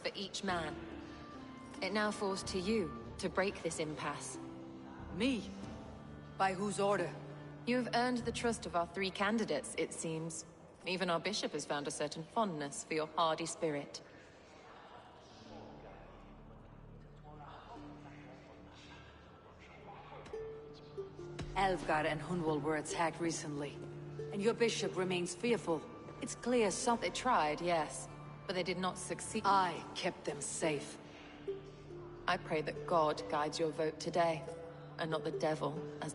for each man. It now falls to you to break this impasse. Me? By whose order? You've earned the trust of our 3 candidates, it seems. Even our bishop has found a certain fondness for your hardy spirit. Alvgar and Hunwald were attacked recently, and your bishop remains fearful. It's clear They tried, yes, but they did not succeed. I kept them safe. I pray that God guides your vote today, and not the devil, as...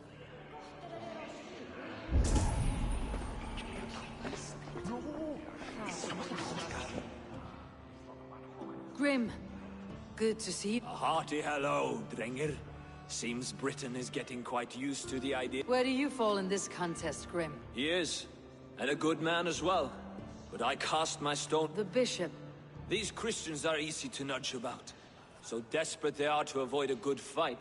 Grim, good to see you. A hearty hello, Drenger. Seems Britain is getting quite used to the idea. Where do you fall in this contest, Grim? He is, and a good man as well. But I cast my stone. The bishop. These Christians are easy to nudge about. So desperate they are to avoid a good fight.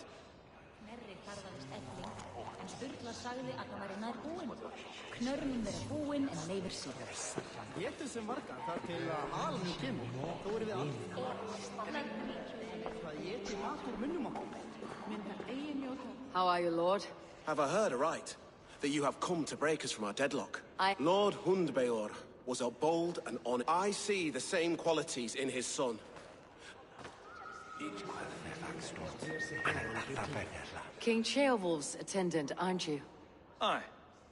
How are you, Lord? Have I heard aright? That you have come to break us from our deadlock? I... Lord Hundbeor was a bold and honest... I see the same qualities in his son. King Ceolwulf's attendant, aren't you? Aye.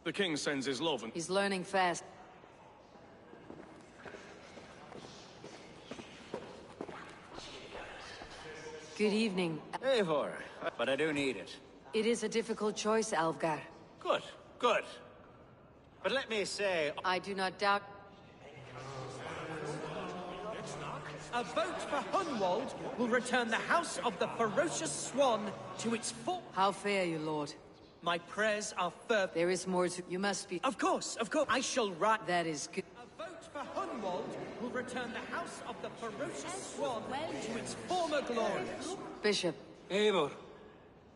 The king sends his love and... He's learning fast. Good evening. Eivor, but I do need it. It is a difficult choice, Alvgar. Good, good. But let me say... I do not doubt... A vote for Hunwald will return the House of the Ferocious Swan to its full... How fare you, Lord? My prayers are fervent. There is more to... You must be... Of course. I shall write... That is good. A vote for Hunwald will return the House of the Ferocious Swan to its former glories. Bishop. Eivor,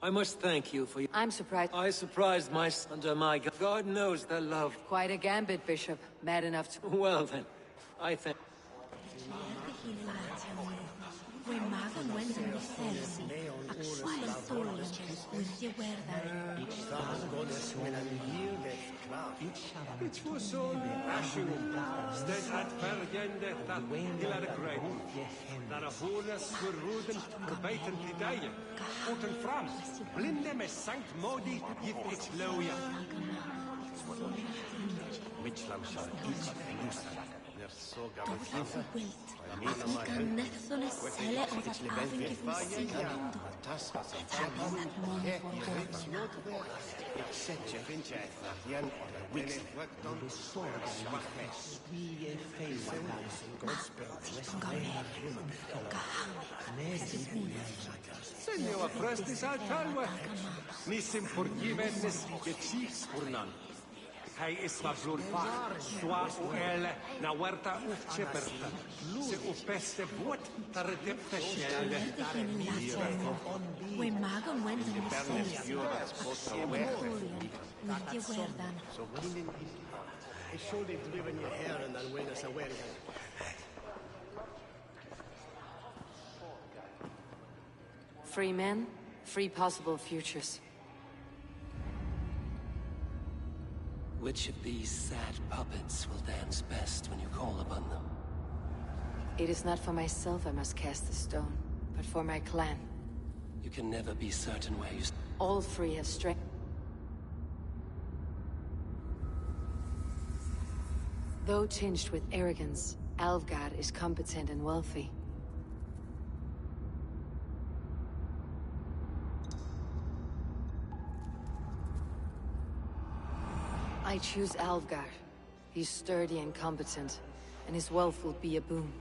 I must thank you for your... I'm surprised. I surprised my son under my... God knows their love. Quite a gambit, Bishop. Mad enough to... Well then, I think... Senhor, prestes al talwe. Nisim forgiveness gechiefs purnan. Hij is wat vloervaar, zwaar uele, na huerta ufcheperta. Se upeste boot, tar de peshele. We magan when the It surely driven your hair and then win us away again. Free men, free possible futures. Which of these sad puppets will dance best when you call upon them? It is not for myself I must cast the stone, but for my clan. You can never be certain where you... All three have strength. Though tinged with arrogance, Alvgar is competent and wealthy. I choose Alvgar. He's sturdy and competent, and his wealth will be a boon.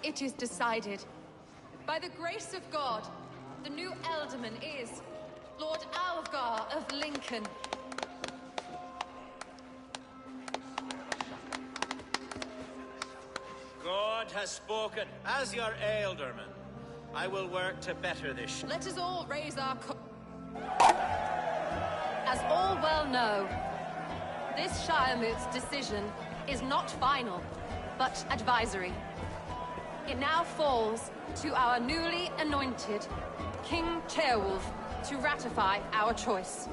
It is decided. By the grace of God, the new Alderman is Lord Alvgar of Lincoln. God lord has spoken. As your ealdorman, I will work to better this. Let us all raise our As all well know, this Shiremoot's decision is not final, but advisory. It now falls to our newly anointed King Ceolwulf to ratify our choice.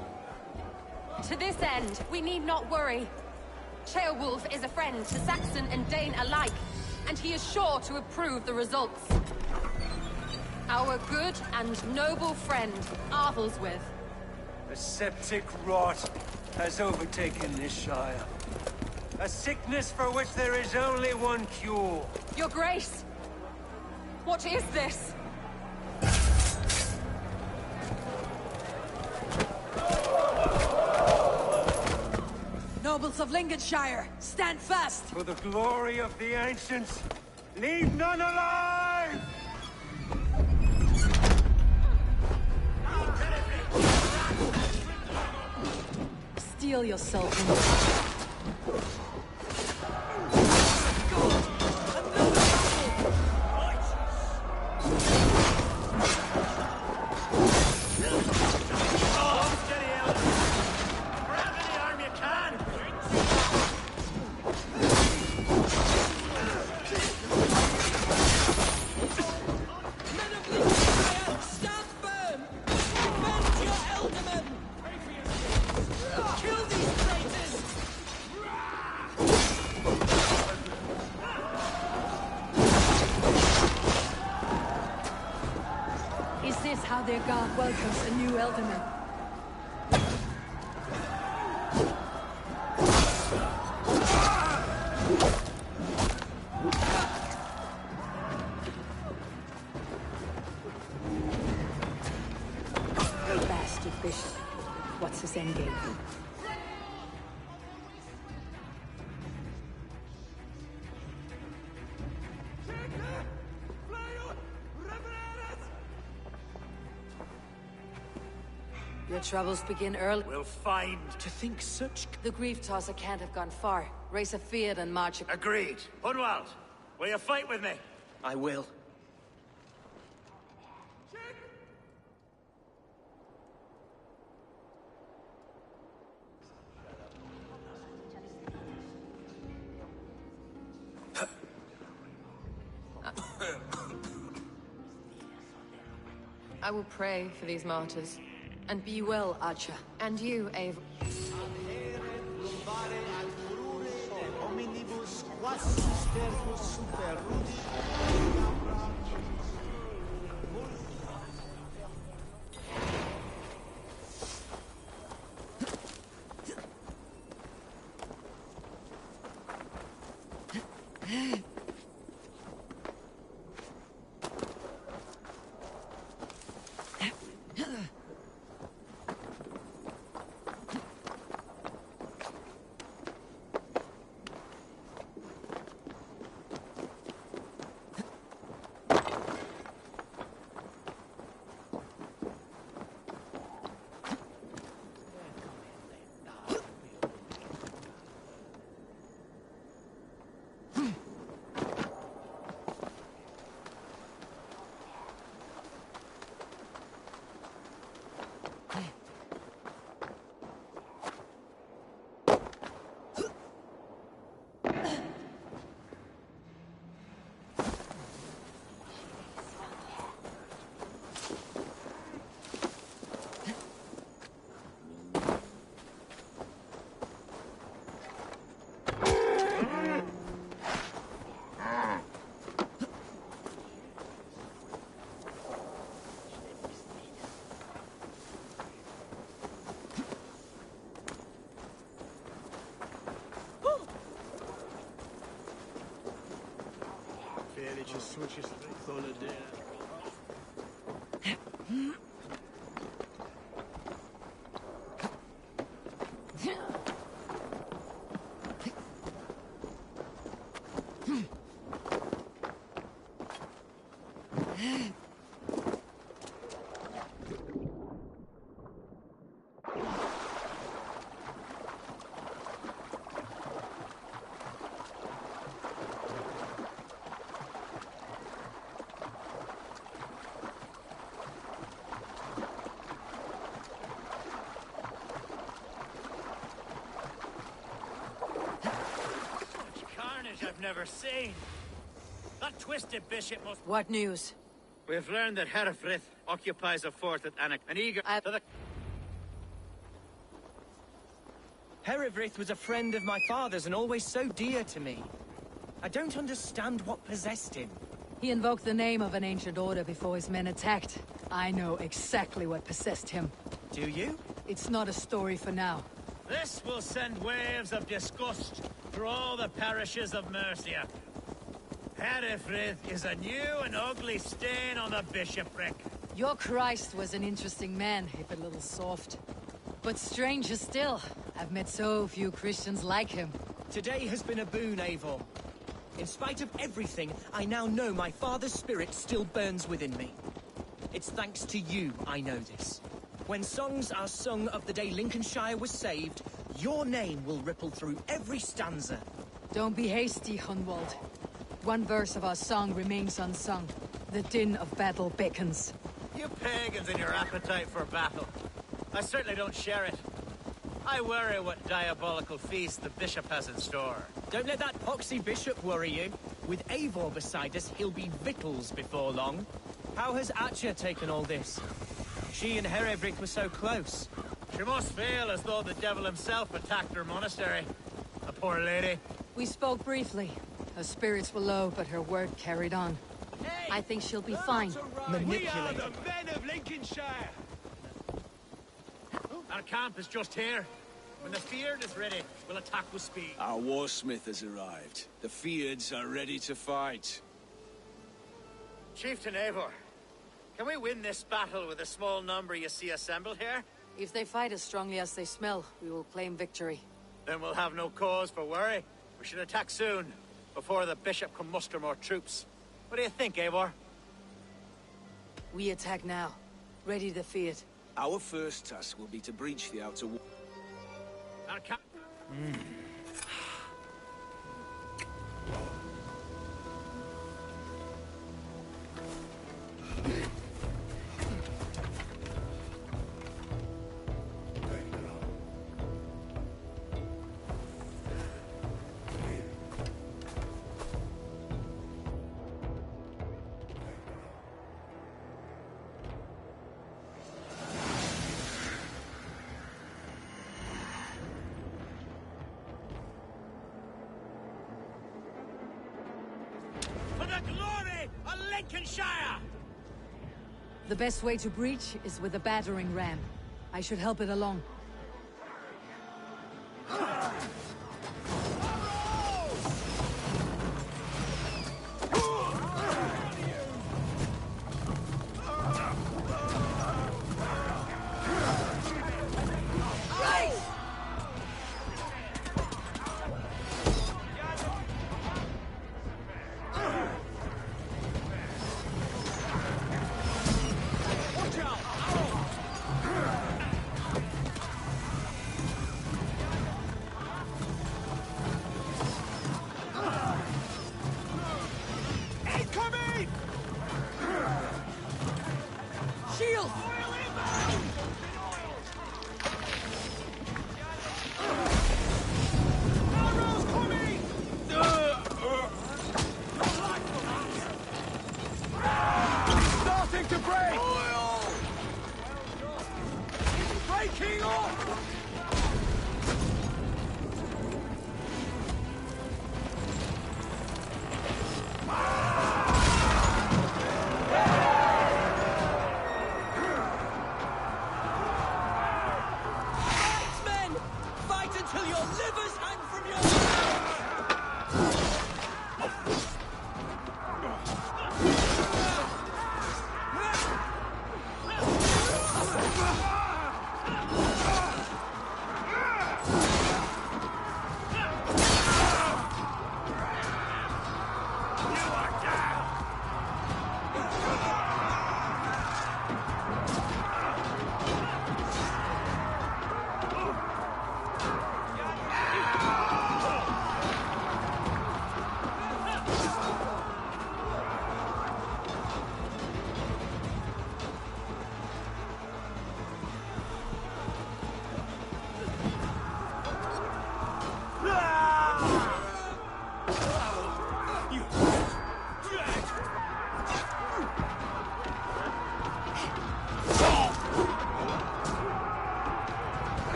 To this end, we need not worry. Ceolwulf is a friend to Saxon and Dane alike, and he is sure to approve the results. Our good and noble friend, Arthelswith. A septic rot has overtaken this Shire. A sickness for which there is only one cure. Your Grace! What is this? Nobles of Lincolnshire, stand fast! For the glory of the ancients, leave none alive! Steel yourself. How their god welcomes a new Elderman. Bastard bishop. What's his endgame? Your troubles begin early. We'll find. To think such... The grief tosser can't have gone far. Raise a feared and march... Agreed. Hunwald, will you fight with me? I will. I will pray for these martyrs. And be well, Archer. And you, Eivor. I've never seen. That twisted bishop must... What news? We've learned that Herefrith occupies a fort at Anak, and eager to the... Herefrith was a friend of my father's and always so dear to me. I don't understand what possessed him. He invoked the name of an ancient order before his men attacked. I know exactly what possessed him. Do you? It's not a story for now. This will send waves of disgust through all the parishes of Mercia. Herefrith is a new and ugly stain on the bishopric. Your Christ was an interesting man, if a little soft. But stranger still, I've met so few Christians like him. Today has been a boon, Eivor. In spite of everything, I now know my father's spirit still burns within me. It's thanks to you I know this. When songs are sung of the day Lincolnshire was saved, your name will ripple through every stanza. Don't be hasty, Hunwald. One verse of our song remains unsung. The din of battle beckons. You pagans and your appetite for battle. I certainly don't share it. I worry what diabolical feast the bishop has in store. Don't let that poxy bishop worry you. With Eivor beside us, he'll be victuals before long. How has Atcha taken all this? She and Herefrith were so close. She must feel as though the devil himself attacked her monastery. A poor lady. We spoke briefly. Her spirits were low, but her word carried on. Hey, I think she'll be fine. We are the men of Lincolnshire! our camp is just here. When the Fyrd is ready, we'll attack with speed. Our warsmith has arrived. The Fyrds are ready to fight. Chieftain Eivor, can we win this battle with the small number you see assembled here? If they fight as strongly as they smell, we will claim victory. Then we'll have no cause for worry. We should attack soon, before the bishop can muster more troops. What do you think, Eivor? We attack now. Ready to fight. Our first task will be to breach the outer wall. Our camp... Lincolnshire! The best way to breach is with a battering ram. I should help it along.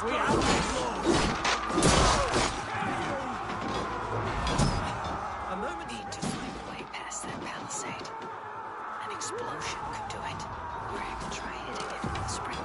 We have this A moment need to find a way past that palisade. An explosion could do it. Or I could try hitting it with the spring.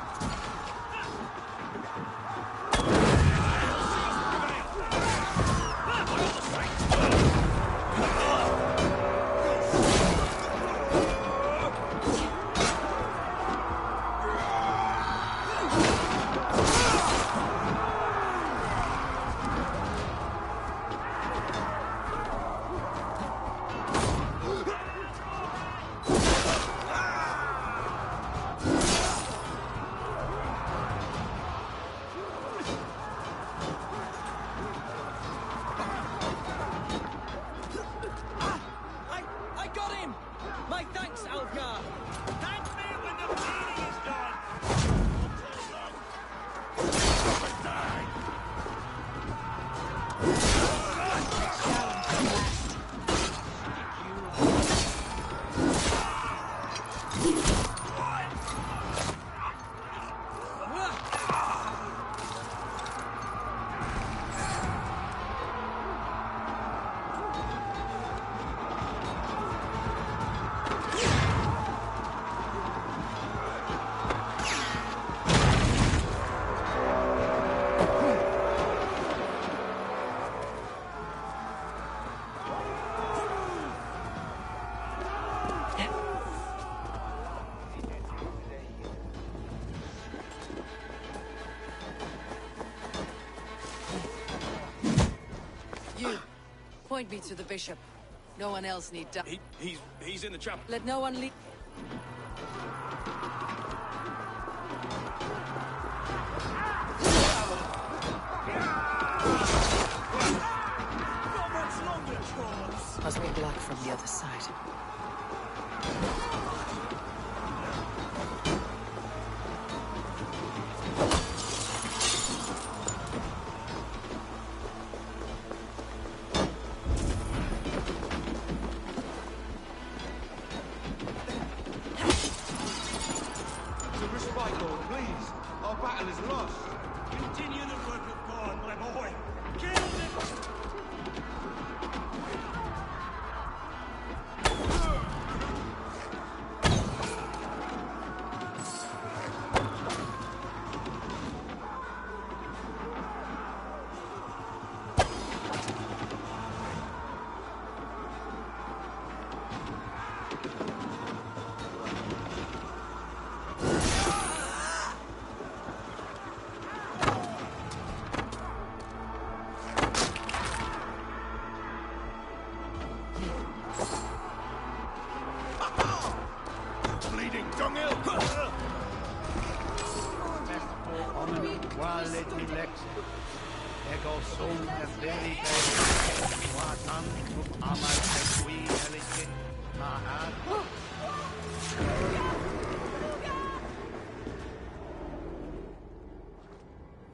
I got him! My thanks, Algar! Thank me when the bleeding is done! You, point me to the bishop. No one else need die. He's in the chapel. Let no one leave. Not much longer, Charles! Must be blocked from the other side. To respite, Lord, please. Our battle is lost. Continue the work of God, my boy! Kill them! Bleeding dunghill!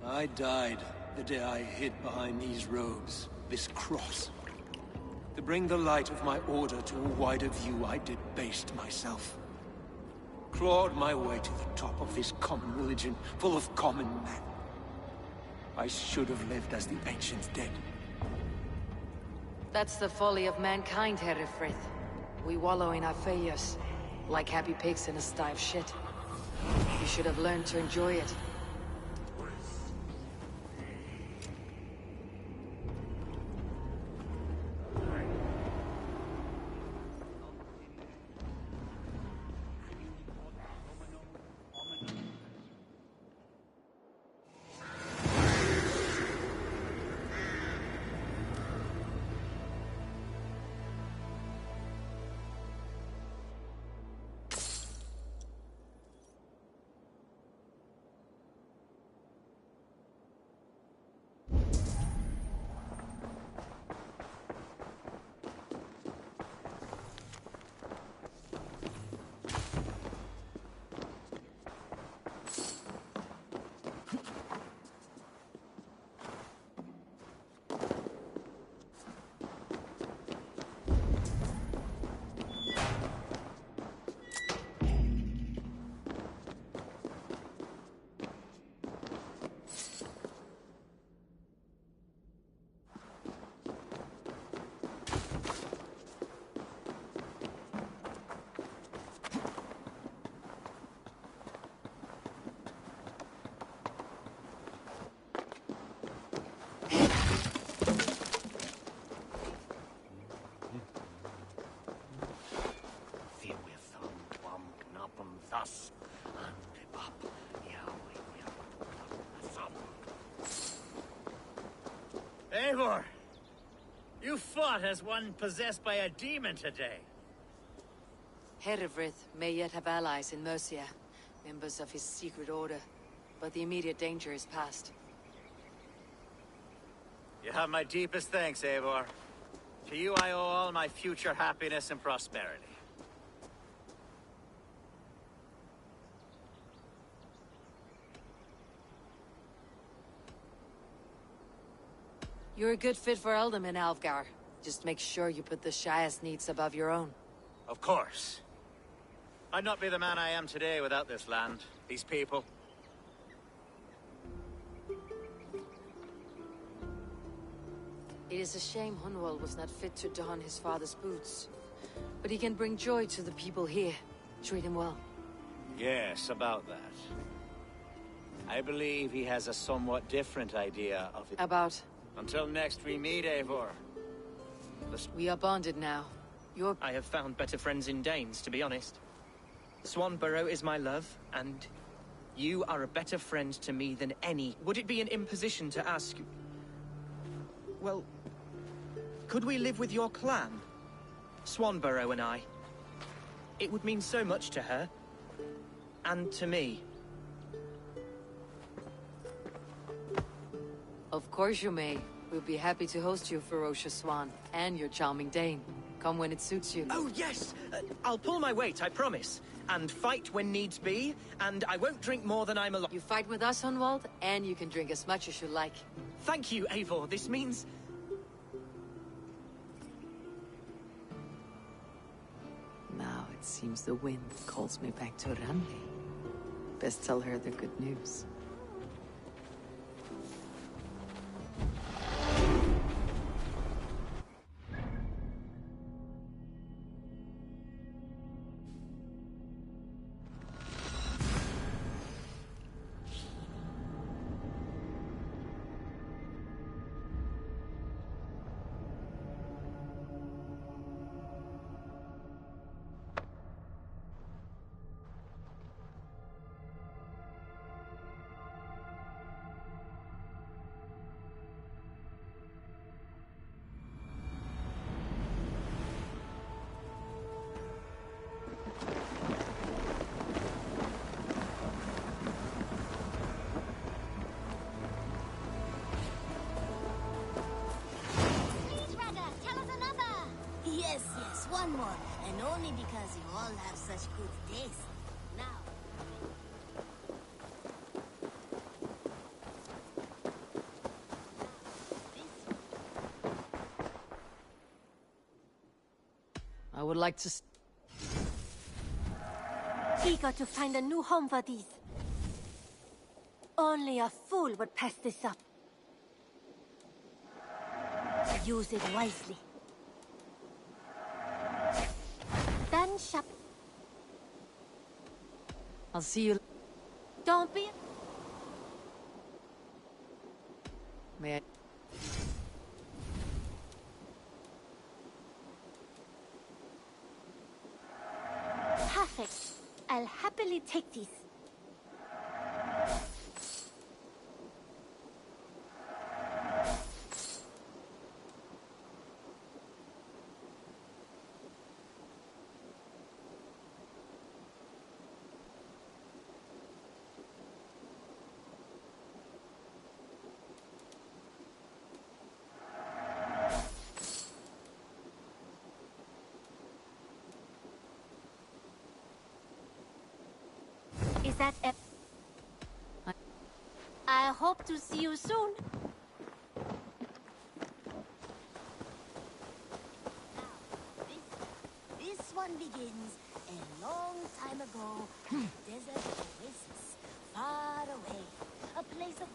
I died the day I hid behind these robes, this cross. To bring the light of my order to a wider view, I debased myself. Clawed my way to the top of this common religion, full of common men. I should have lived as the ancients did. That's the folly of mankind, Herefrith. We wallow in our failures, like happy pigs in a sty of shit. You should have learned to enjoy it. Eivor, you fought as one possessed by a demon today. Herefrith may yet have allies in Mercia, members of his secret order, but the immediate danger is past. You have my deepest thanks, Eivor. To you I owe all my future happiness and prosperity. You're a good fit for Ealdorman, Alfgar. Just make sure you put the Shire's needs above your own. Of course. I'd not be the man I am today without this land, these people. It is a shame Hunwald was not fit to don his father's boots. But he can bring joy to the people here. Treat him well. Yes, about that. I believe he has a somewhat different idea of it. About? Until next we meet, Eivor. We are bonded now. I have found better friends in Danes, to be honest. Swanborough is my love, and you are a better friend to me than any. Would it be an imposition to ask... Well, could we live with your clan? Swanborough and I. It would mean so much to her. And to me. Of course you may. We'll be happy to host you, ferocious Swan, and your charming Dane. Come when it suits you. Oh, yes! I'll pull my weight, I promise. And fight when needs be, and I won't drink more than I'm allowed. You fight with us, Hunwald, and you can drink as much as you like. Thank you, Eivor. This means... Now it seems the wind calls me back to Randi. Best tell her the good news. Yes, one more. And only because you all have such good taste. Now... I would like to... Eager to find a new home for these. Only a fool would pass this up. Use it wisely. Done shop. I'll see you... Don't be... May I... Perfect. I'll happily take these. Is that I hope to see you soon. Now, this one begins a long time ago in a desert oasis, far away. A place of...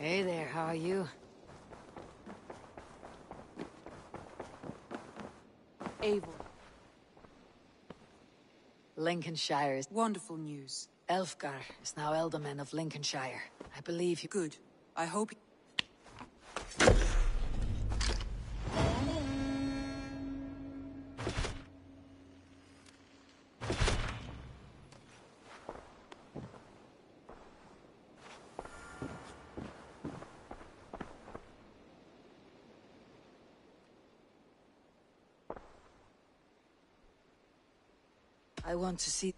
Hey there, how are you? Eivor. Lincolnshire is... Wonderful news. Elfgar is now Ealdorman of Lincolnshire. I believe you... Good. I hope... I want to see...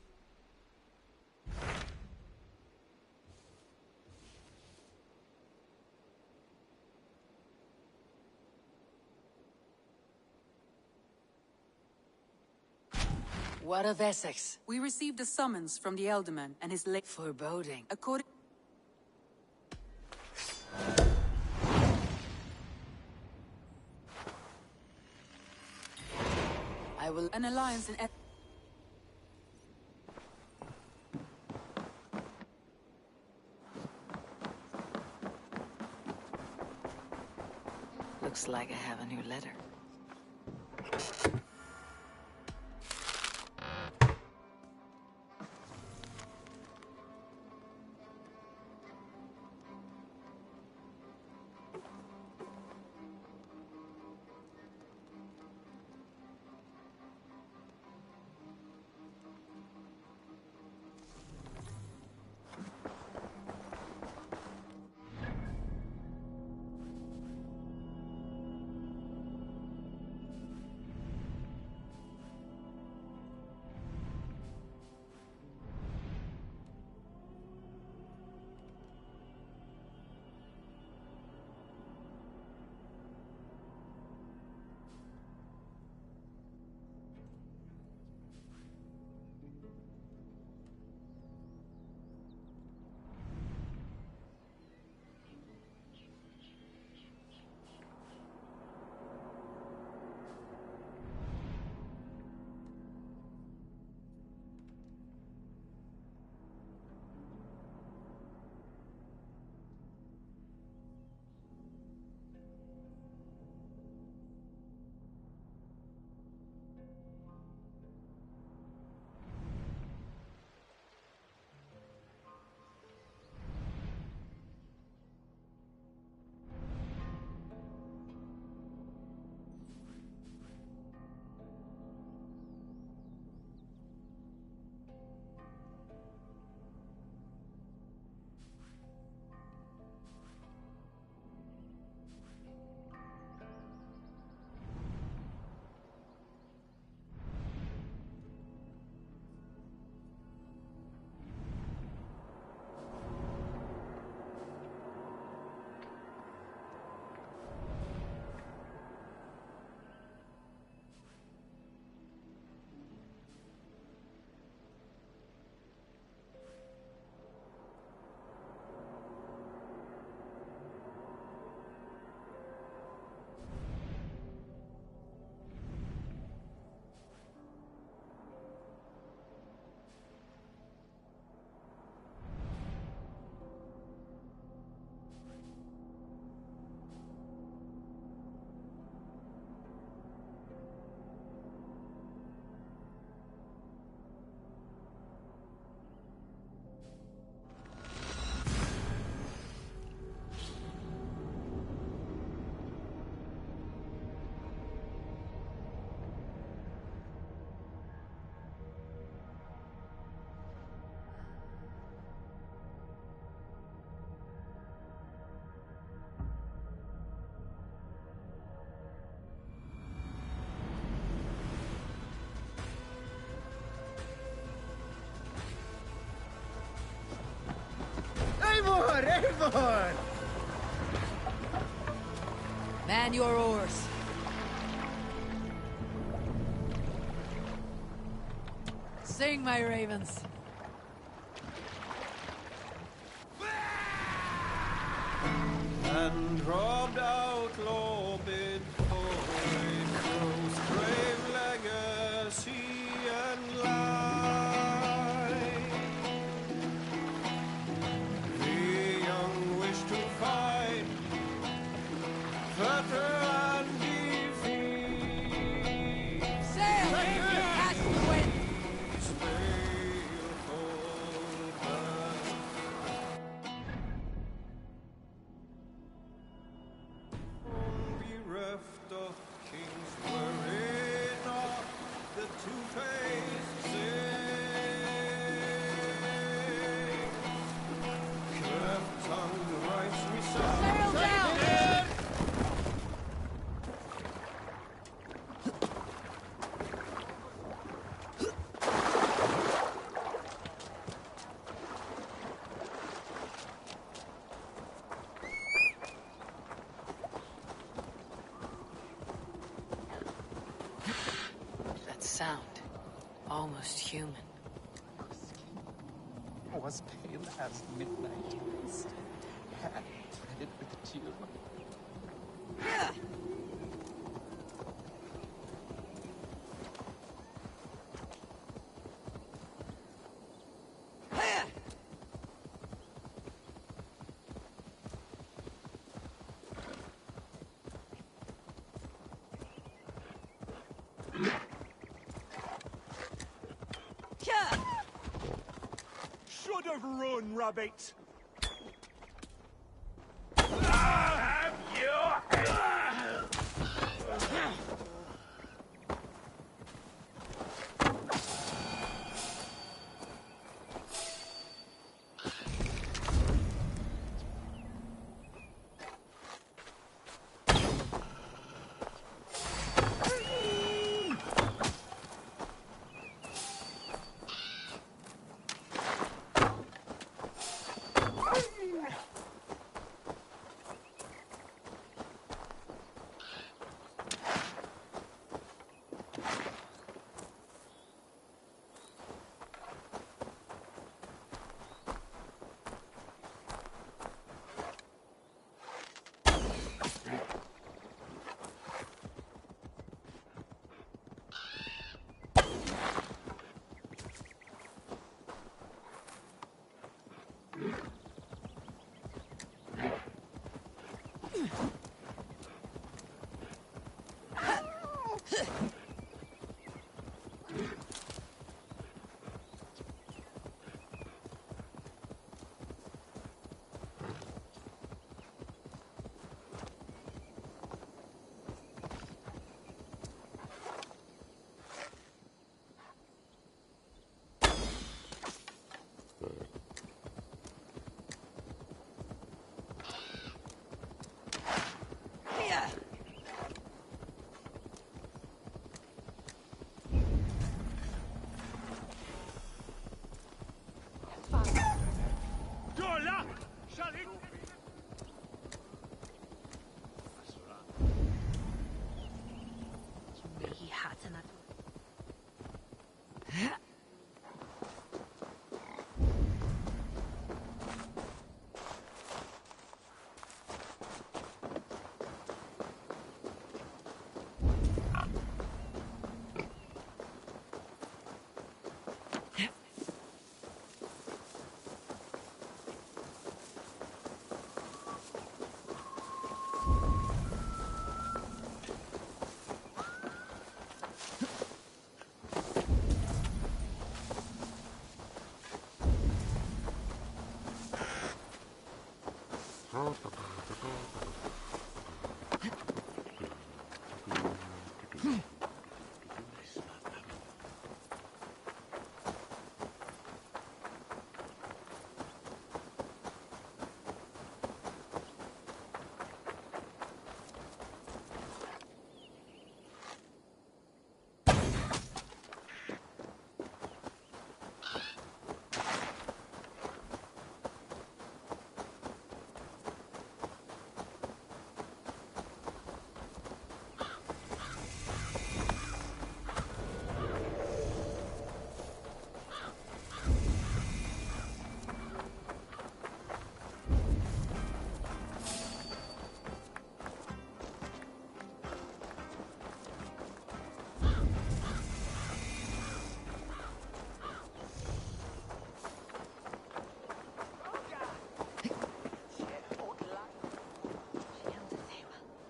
What of Essex? We received a summons from the Ealdorman and his late... Foreboding. According... I will... An alliance in... Looks like I have a new letter. Eivor! Man your oars. Sing, my ravens. And robbed out law bid brave legacy and life. The young wish to fight. sound. Almost human. Was pale as midnight mist, hair threaded with dew. Should have run, rabbit!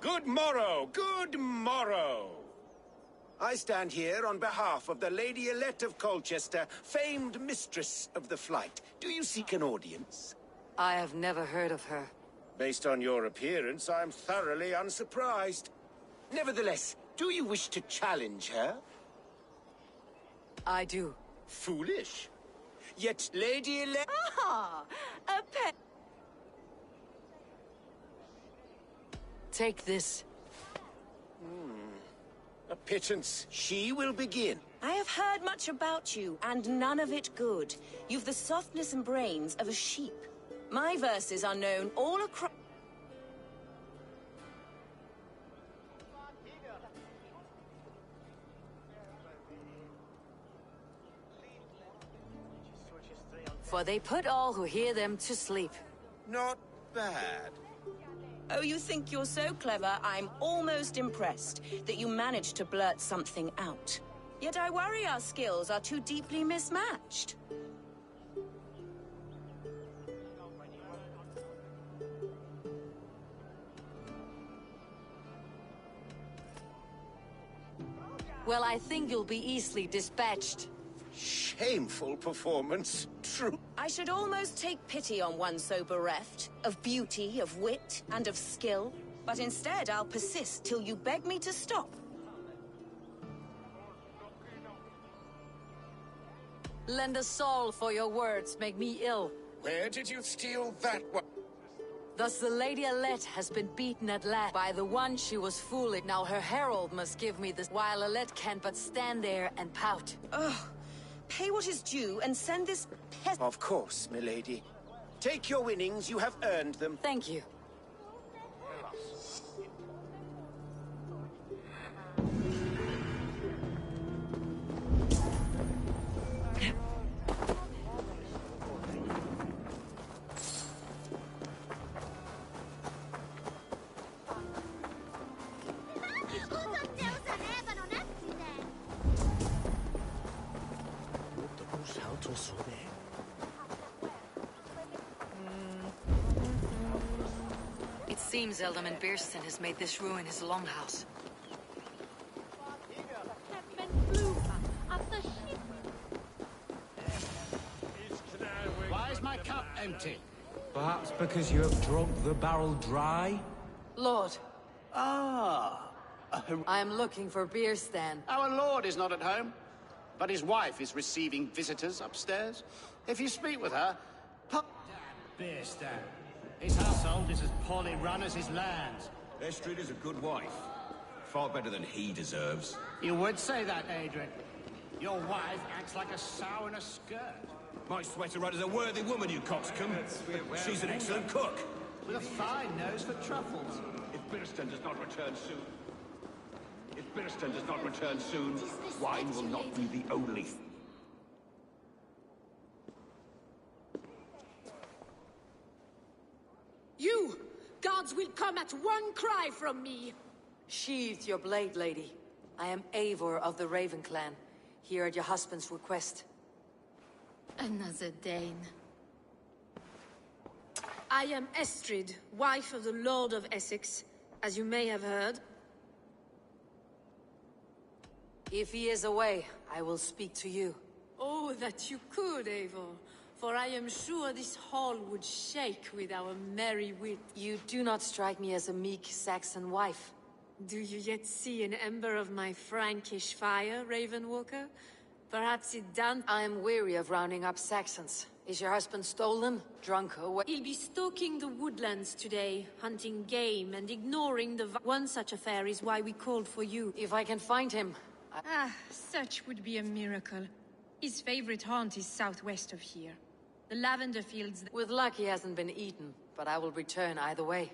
Good morrow, good morrow. I stand here on behalf of the Lady Elette of Colchester, famed mistress of the flight. Do you seek an audience? I have never heard of her. Based on your appearance, I'm thoroughly unsurprised. Nevertheless, do you wish to challenge her? I do. Foolish. Yet Lady Elette... Ah, a pet. Take this. A pittance. She will begin. I have heard much about you, and none of it good. You've the softness and brains of a sheep. My verses are known all across... For they put all who hear them to sleep. Not bad. Oh, you think you're so clever, I'm almost impressed that you managed to blurt something out. Yet I worry our skills are too deeply mismatched. Well, I think you'll be easily dispatched. Shameful performance. True. I should almost take pity on one so bereft of beauty, of wit, and of skill. But instead, I'll persist till you beg me to stop. Lend a soul for your words make me ill. Where did you steal that one? Thus the Lady Alette has been beaten at last by the one she was fooling. Now her herald must give me this, while Alette can but stand there and pout. Ugh. Pay what is due and send this pest— Of course, milady. Take your winnings, you have earned them. Thank you. It seems Alderman Beerston has made this ruin his longhouse. Why is my cup empty? Perhaps because you have drunk the barrel dry? Lord, Ah. I am looking for Beerstan. Our lord is not at home, but his wife is receiving visitors upstairs. If you speak with her, Beerstan. His household is as poorly run as his lands. Estrid is a good wife. Far better than he deserves. You would say that, Adrian. Your wife acts like a sow in a skirt. My sweater run is a worthy woman, you coxcomb. She's an excellent cook. With a fine nose for truffles. If Beerstan does not return soon, wine will not be the only. You! Guards will come at one cry from me! Sheathe your blade, lady. I am Eivor of the Raven clan, here at your husband's request. Another Dane. I am Estrid, wife of the Lord of Essex, as you may have heard. If he is away, I will speak to you. Oh, that you could, Eivor. For I am sure this hall would shake with our merry wit. You do not strike me as a meek Saxon wife. Do you yet see an ember of my Frankish fire, Ravenwalker? Perhaps it done— I am weary of rounding up Saxons. Is your husband stolen, drunk, or what? He'll be stalking the woodlands today, hunting game and ignoring the— One such affair is why we called for you. If I can find him, Such would be a miracle. His favorite haunt is southwest of here. The lavender fields— With luck, he hasn't been eaten, but I will return either way.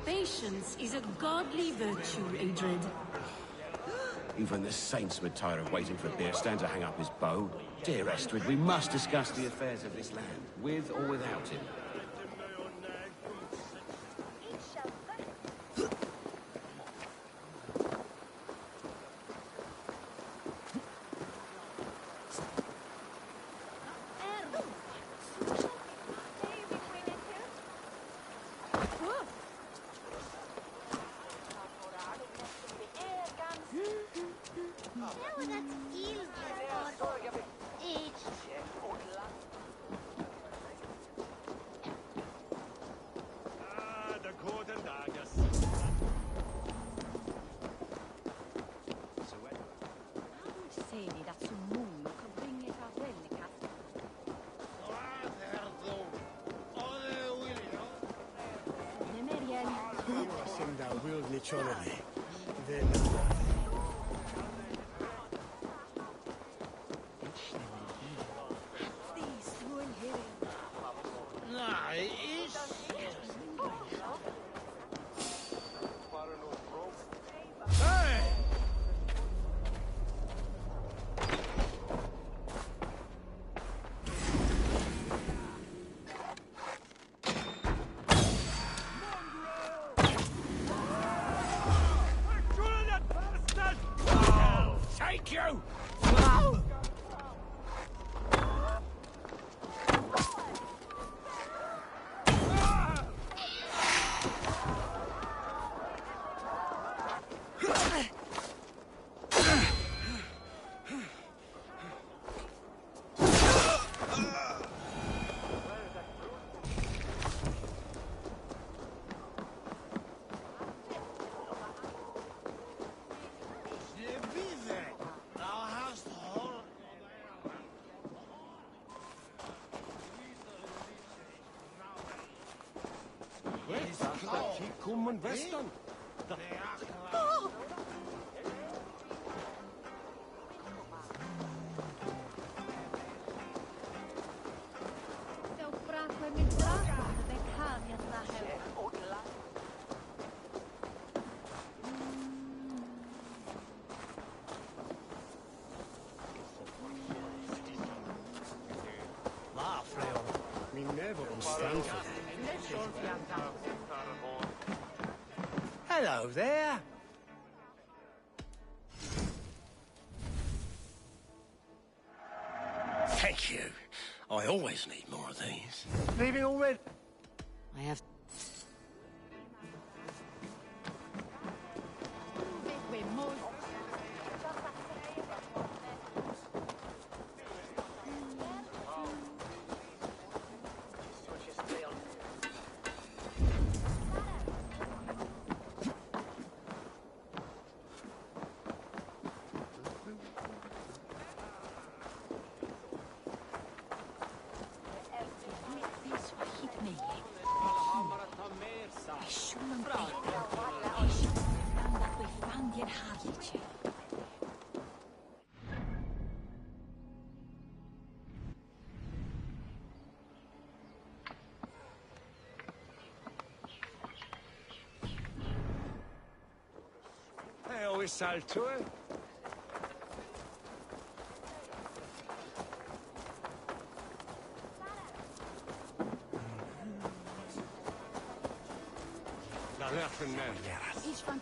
Patience is a godly virtue, Adrid. Even the saints would tire of waiting for Beerstan to hang up his bow. Dear Estrid, we must discuss the affairs of this land, with or without him. Kommen Western. Hello there. Thank you. I always need more of these. Leaving already? I have... Hey, always salto. La left and Ich fand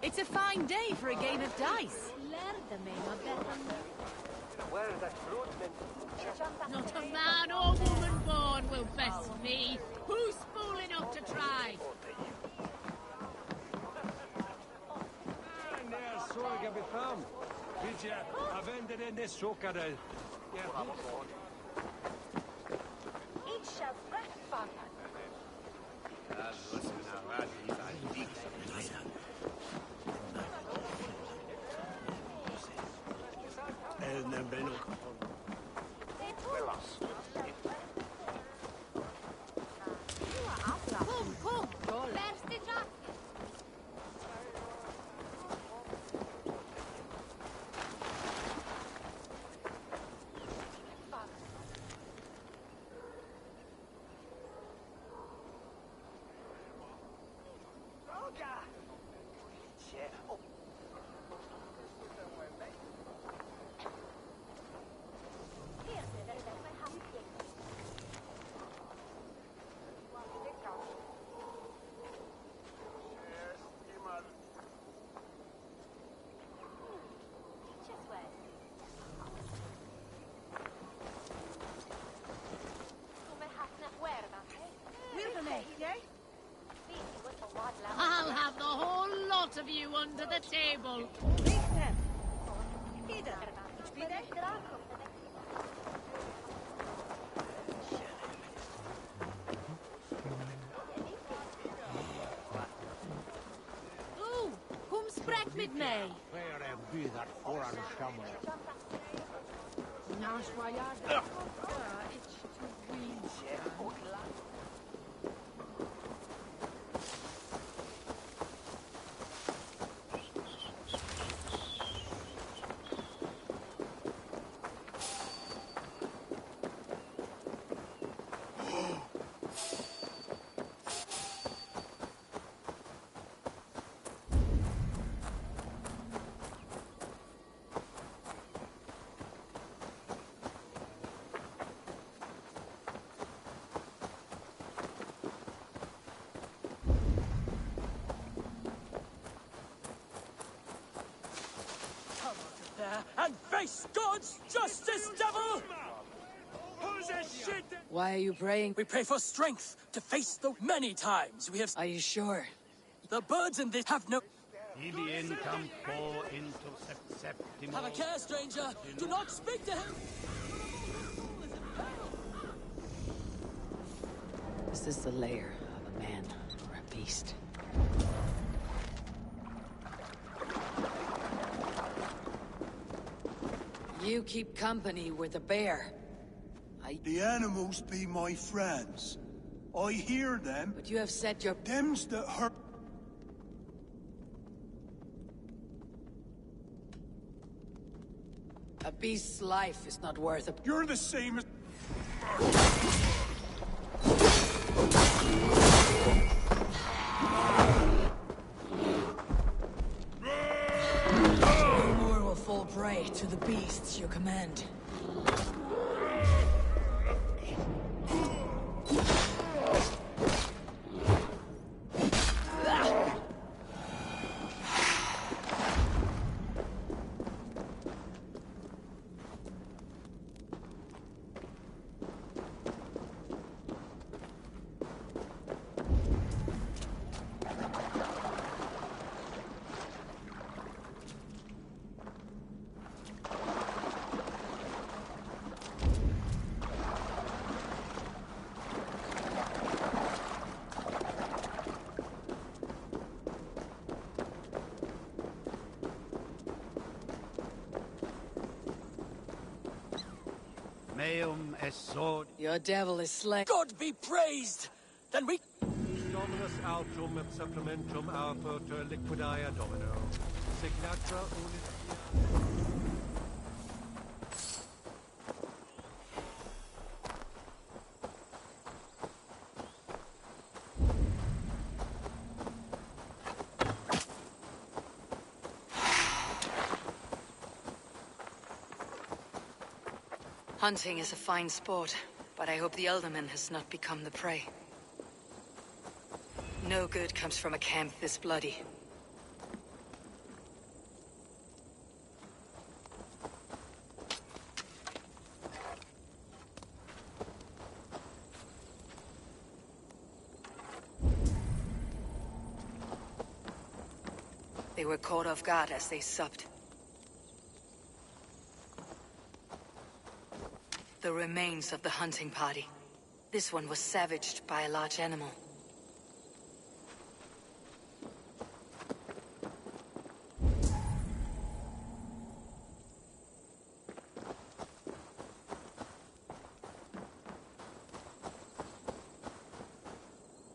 It's a fine day for a game of dice. Not a man or woman born will best me. Who's fool enough to try? Sorga befam. Vidja, avende den det såkade. Kom! Värst i trapp! I'll have the whole lot of you under the table. Ooh, kom sprek met mij. Face God's justice, devil! Who's this shit? Why are you praying? We pray for strength to face the many times we have... Are you sure? The birds in this have no... Have a care, stranger! Do not speak to him! Is this the lair of a man or a beast? You keep company with the bear. The animals be my friends. I hear them. But you have said your... Them's that hurt... A beast's life is not worth a... You're the same as... No more will fall prey to the beasts you command. Your devil is slain. God be praised! Then we... Dominus altum et supplementum alter liquidia domino. Signatra unis... Hunting is a fine sport, but I hope the Elderman has not become the prey. No good comes from a camp this bloody. They were caught off guard as they supped. The remains of the hunting party. This one was savaged by a large animal.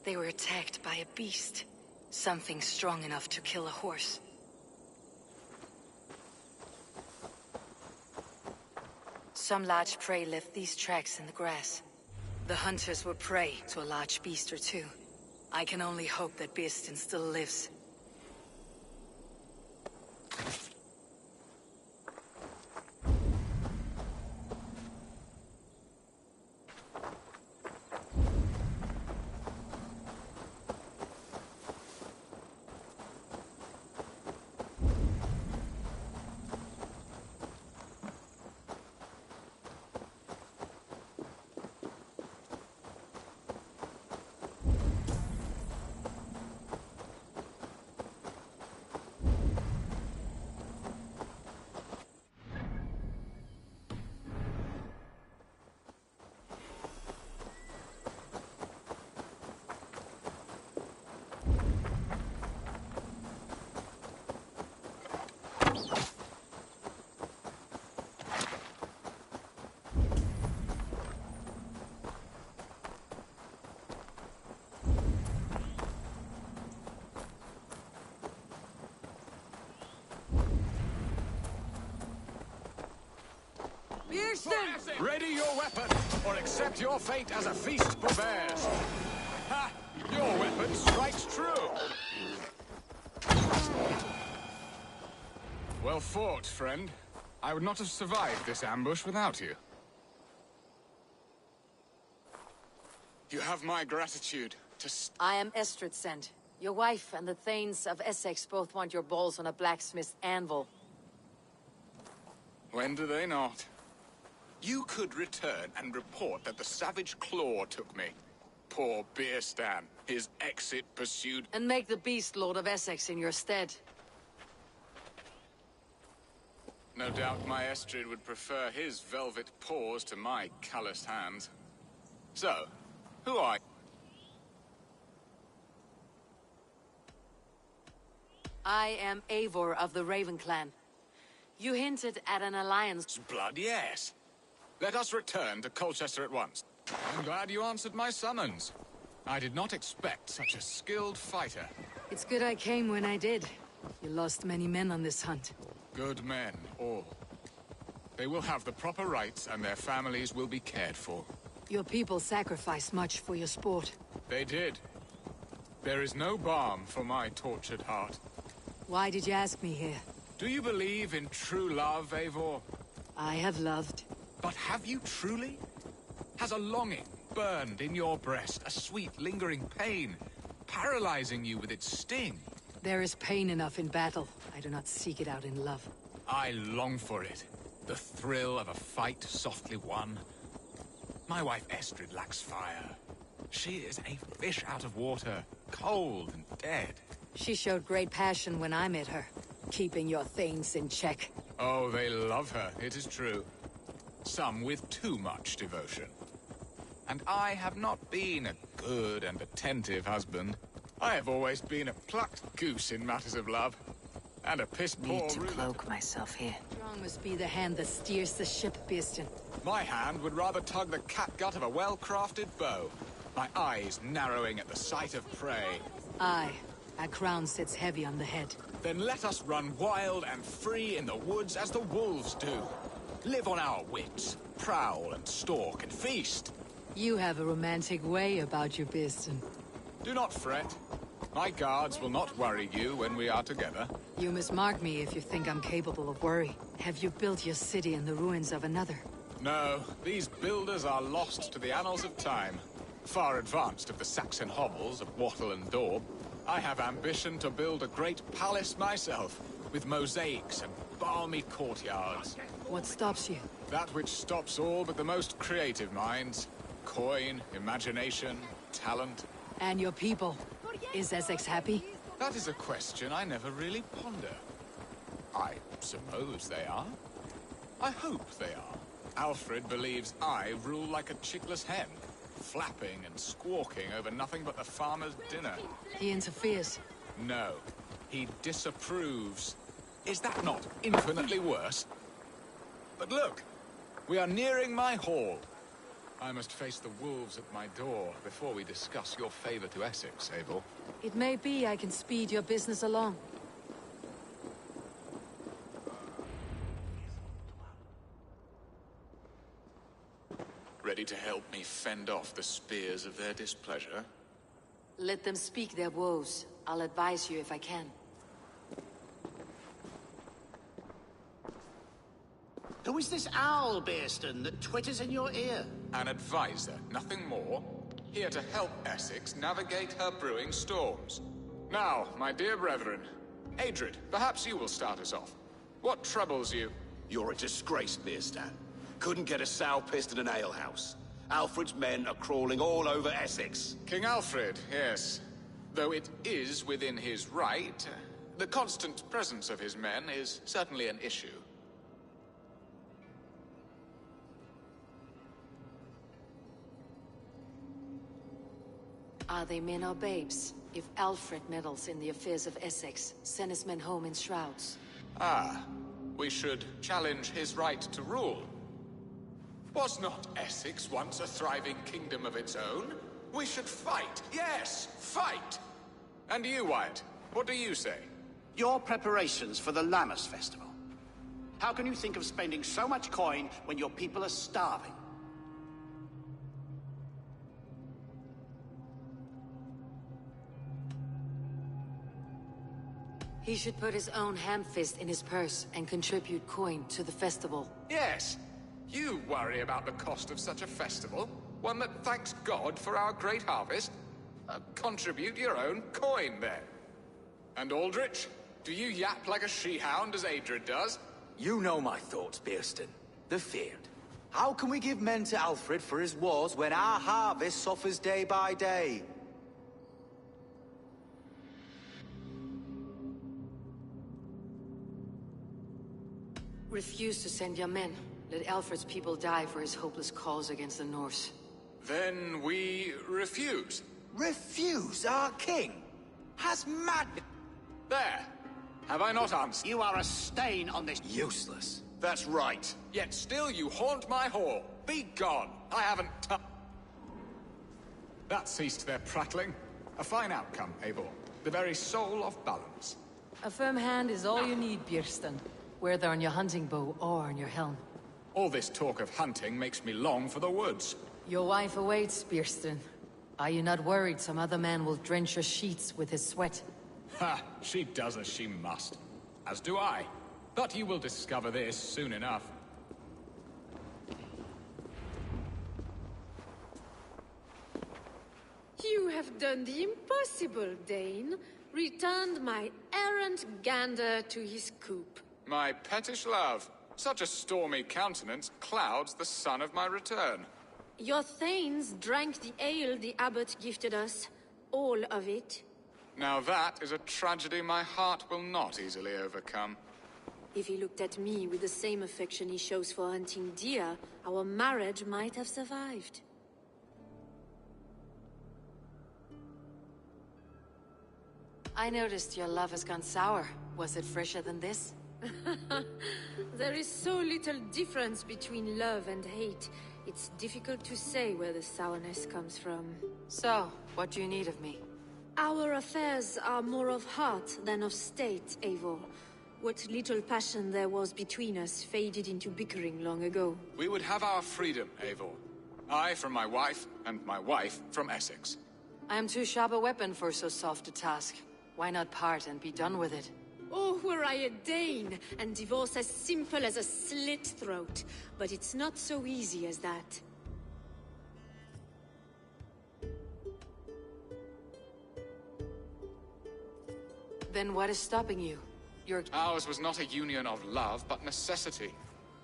They were attacked by a beast. Something strong enough to kill a horse. Some large prey left these tracks in the grass. The hunters were prey to a large beast or two. I can only hope that Beastin still lives. Ready your weapon, or accept your fate as a feast for bears. Ha! Your weapon strikes true. Well fought, friend. I would not have survived this ambush without you. You have my gratitude to... I am Estrid. Your wife and the Thanes of Essex both want your balls on a blacksmith's anvil. When do they not? You could return and report that the Savage Claw took me. Poor Beerstan. His exit pursued... And make the Beast Lord of Essex in your stead. No doubt my Estrid would prefer his velvet paws to my calloused hands. So, who are you? I am Eivor of the Raven Clan. You hinted at an alliance. Blood, yes. Let us return to Colchester at once. I'm glad you answered my summons. I did not expect such a skilled fighter. It's good I came when I did. You lost many men on this hunt. Good men, all. They will have the proper rights and their families will be cared for. Your people sacrificed much for your sport. They did. There is no balm for my tortured heart. Why did you ask me here? Do you believe in true love, Eivor? I have loved. But have you truly? Has a longing burned in your breast, a sweet, lingering pain, paralyzing you with its sting? There is pain enough in battle. I do not seek it out in love. I long for it. The thrill of a fight softly won. My wife Estrid lacks fire. She is a fish out of water, cold and dead. She showed great passion when I met her, keeping your thanes in check. Oh, they love her, it is true. Some with too much devotion. And I have not been a good and attentive husband. I have always been a plucked goose in matters of love. And a piss-poor Need to cloak myself here. Strong must be the hand that steers the ship, Beerstan. My hand would rather tug the catgut of a well-crafted bow. My eyes narrowing at the sight of prey. Aye. Our crown sits heavy on the head. Then let us run wild and free in the woods as the wolves do. Live on our wits, prowl and stalk and feast. You have a romantic way about you, Beerstan. Do not fret. My guards will not worry you when we are together. You mismark me if you think I'm capable of worry. Have you built your city in the ruins of another? No, these builders are lost to the annals of time. Far advanced of the Saxon hovels of Wattle and Daub. I have ambition to build a great palace myself, with mosaics and balmy courtyards. What stops you? That which stops all but the most creative minds. Coin, imagination, talent. And your people? Is Essex happy? That is a question I never really ponder. I suppose they are. I hope they are. Alfred believes I rule like a chickless hen, flapping and squawking over nothing but the farmer's dinner. He interferes. No, he disapproves. Is that not infinitely worse? But look, we are nearing my hall. I must face the wolves at my door before we discuss your favor to Essex, Eivor. It may be I can speed your business along. Ready to help me fend off the spears of their displeasure? Let them speak their woes. I'll advise you if I can. Who is this owl, Beerstan, that twitters in your ear? An advisor, nothing more. Here to help Essex navigate her brewing storms. Now, my dear brethren, Adrid, perhaps you will start us off. What troubles you? You're a disgrace, Beerstan. Couldn't get a sow pissed in an alehouse. Alfred's men are crawling all over Essex. King Alfred, yes. Though it is within his right, the constant presence of his men is certainly an issue. Are they men or babes? If Alfred meddles in the affairs of Essex, send his men home in shrouds. Ah, we should challenge his right to rule. Was not Essex once a thriving kingdom of its own? We should fight, yes, fight! And you, Wyatt, what do you say? Your preparations for the Lammas Festival. How can you think of spending so much coin when your people are starving? He should put his own ham-fist in his purse and contribute coin to the festival. Yes! You worry about the cost of such a festival? One that thanks God for our great harvest? Contribute your own coin, then. And Aldrich, do you yap like a she-hound as Adrid does? You know my thoughts, Bearston. The feared. How can we give men to Alfred for his wars when our harvest suffers day by day? Refuse to send your men. Let Alfred's people die for his hopeless cause against the Norse. Then we refuse. Refuse our king? Has mad... There. Have I not answered? You are a stain on this... Useless. That's right. Yet still you haunt my hall. Be gone. I haven't That ceased their prattling. A fine outcome, Eivor. The very soul of balance. A firm hand is all you need, Björnston. Whether on your hunting bow or on your helm. All this talk of hunting makes me long for the woods. Your wife awaits, Björnston. Are you not worried some other man will drench your sheets with his sweat? Ha! She does as she must. As do I. But you will discover this soon enough. You have done the impossible, Dane. Returned my errant gander to his coop. My pettish love. Such a stormy countenance clouds the sun of my return. Your thanes drank the ale the abbot gifted us. All of it. Now that is a tragedy my heart will not easily overcome. If he looked at me with the same affection he shows for hunting deer, our marriage might have survived. I noticed your love has gone sour. Was it fresher than this? There is so little difference between love and hate. It's difficult to say where the sourness comes from. So, what do you need of me? Our affairs are more of heart than of state, Eivor. What little passion there was between us faded into bickering long ago. We would have our freedom, Eivor. I from my wife, and my wife from Essex. I am too sharp a weapon for so soft a task. Why not part and be done with it? Oh, were I a Dane, and divorce as simple as a slit throat. But it's not so easy as that. Then what is stopping you? Ours was not a union of love, but necessity.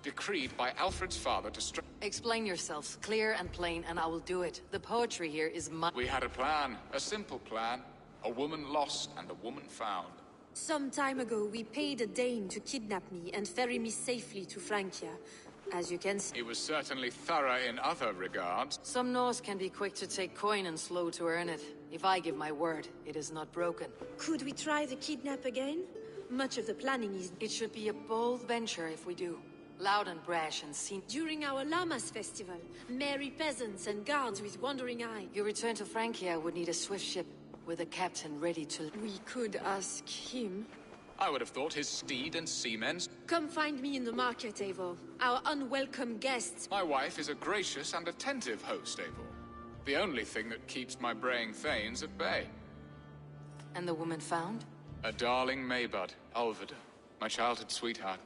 Decreed by Alfred's father to Explain yourselves, clear and plain, and I will do it. The poetry here is We had a plan, a simple plan. A woman lost and a woman found. Some time ago, we paid a Dane to kidnap me and ferry me safely to Francia. As you can see... He was certainly thorough in other regards. Some Norse can be quick to take coin and slow to earn it. If I give my word, it is not broken. Could we try the kidnap again? Much of the planning is... It should be a bold venture if we do. Loud and brash and seen... During our Llamas festival, merry peasants and guards with wandering eyes. Your return to Francia would need a swift ship, with a captain ready to... We could ask him. I would have thought his steed and seamen... Come find me in the market, Eivor. Our unwelcome guests... My wife is a gracious and attentive host, Eivor. The only thing that keeps my braying thanes at bay. And the woman found? A darling Maybud, Ulvida, my childhood sweetheart.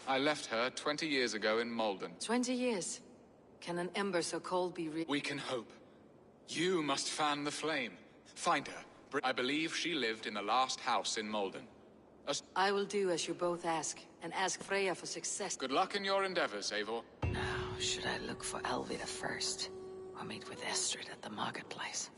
I left her 20 years ago in Malden. 20 years? Can an ember so cold be We can hope. You must fan the flame. Find her. I believe she lived in the last house in Malden. I will do as you both ask, and ask Freya for success. Good luck in your endeavors, Eivor. Now, should I look for Alvida first, or meet with Estrid at the marketplace?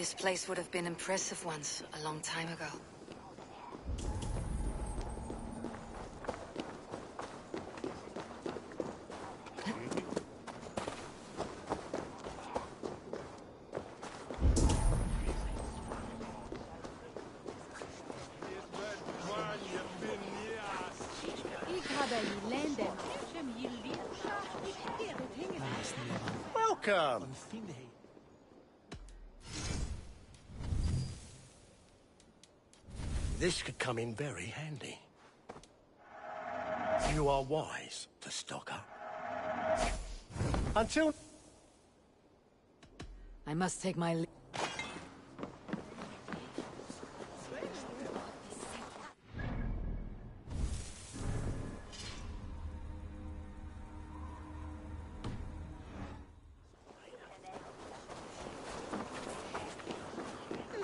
This place would have been impressive once, a long time ago. Welcome! This could come in very handy. You are wise to stock up. Until... I must take my leave.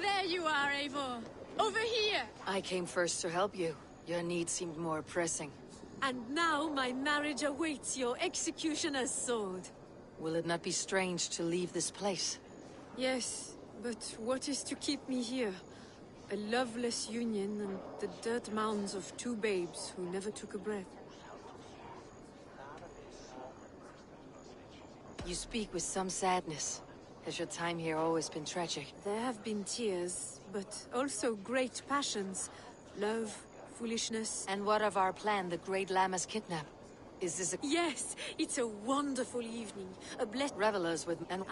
There you are, Eivor. Over here! I came first to help you. Your need seemed more pressing. And now my marriage awaits your executioner's sword. Will it not be strange to leave this place? Yes, but what is to keep me here? A loveless union and the dirt mounds of two babes who never took a breath. You speak with some sadness. Has your time here always been tragic? There have been tears, but also great passions. Love, foolishness. And what of our plan, the Great Lammas kidnap? Is this a... Yes, it's a wonderful evening. A blessed... Revelers with... and...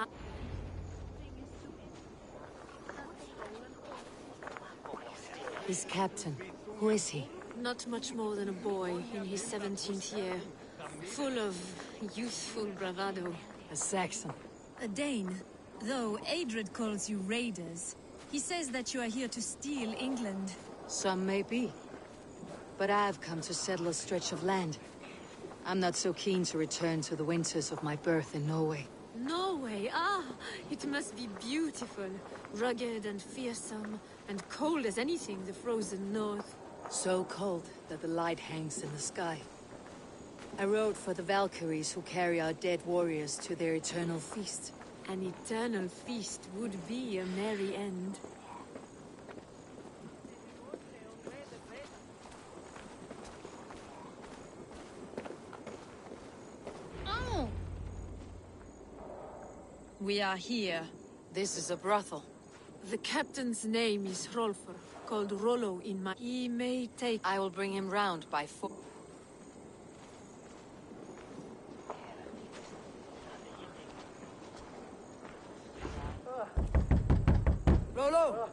His captain. Who is he? Not much more than a boy in his 17th year. Full of youthful bravado. A Saxon. A Dane. Though Adred calls you raiders, he says that you are here to steal England. Some may be. But I've come to settle a stretch of land. I'm not so keen to return to the winters of my birth in Norway. Norway? Ah, it must be beautiful. Rugged and fearsome, and cold as anything the frozen north. So cold that the light hangs in the sky. I rode for the Valkyries who carry our dead warriors to their eternal feast. An eternal feast would be a merry end. Oh! We are here. This is a brothel. The captain's name is Hrolfr, called Rollo in my... He may take... I will bring him round by foot. Rollo!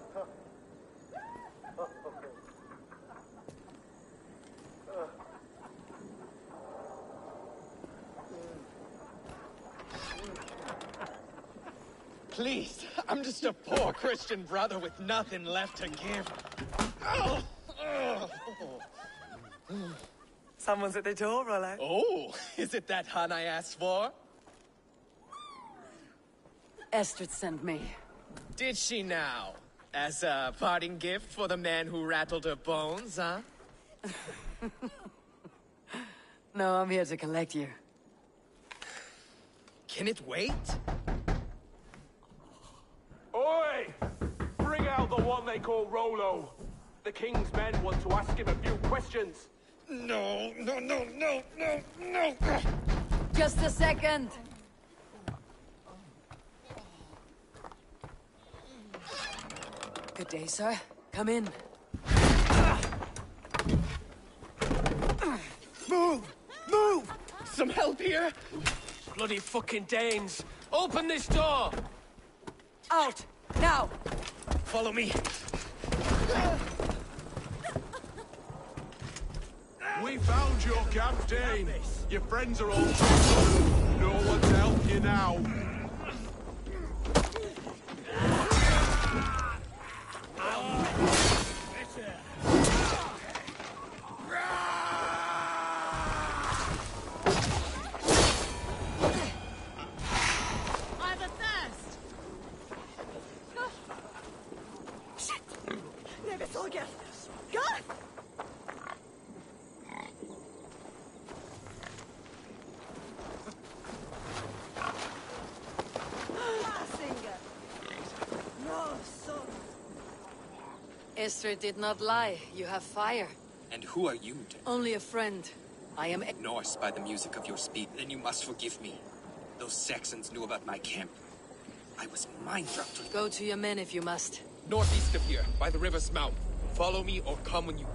Please, I'm just a poor Christian brother with nothing left to give. Oh, Someone's at the door, Rollo. Oh, is it that hun I asked for? Estrid sent me. Did she now? As a parting gift for the man who rattled her bones, huh? No, I'm here to collect you. Can it wait? Oi! Bring out the one they call Rollo. The king's men want to ask him a few questions. No. Just a second. Good day, sir. Come in. Move! Some help here? Bloody fucking Danes! Open this door! Out! Now! Follow me. We found your camp, Dane. Your friends are all together. No one to help you now. Esther did not lie. You have fire. And who are you, then? Only a friend. I am Norse by the music of your speech. Then you must forgive me. Those Saxons knew about my camp. I was mind-drugged. Go to your men if you must. Northeast of here, by the river's mouth. Follow me or come when you...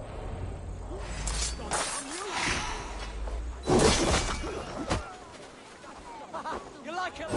You like it,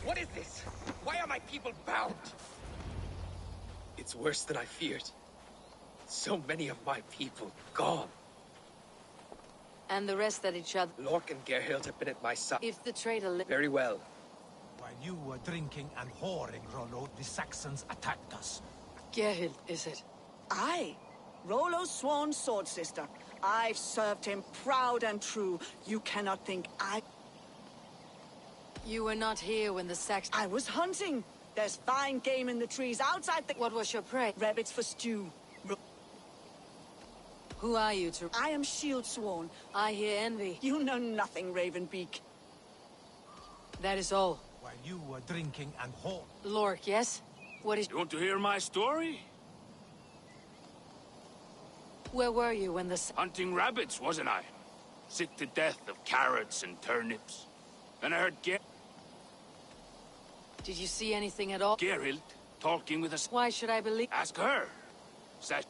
What is this? Why are my people bound? It's worse than I feared. So many of my people gone. And the rest at each other. Lork and Gerhild have been at my side. If the traitor Very well. While you were drinking and whoring, Rollo, the Saxons attacked us. Gerhild, is it? Aye. Rollo's sworn sword sister. I've served him proud and true. You cannot think You were not here when the Saxons... I was hunting. There's fine game in the trees outside the... What was your prey? Rabbits for stew. Who are you to... I am shield sworn. I hear envy. You know nothing, Ravenbeak. That is all. While you were drinking and whoring... Lork, yes? What is... You want to hear my story? Where were you when the... Hunting rabbits, wasn't I? Sick to death of carrots and turnips. Then I heard Did you see anything at all? Gerhild talking with us. Why should I believe... Ask her. Says...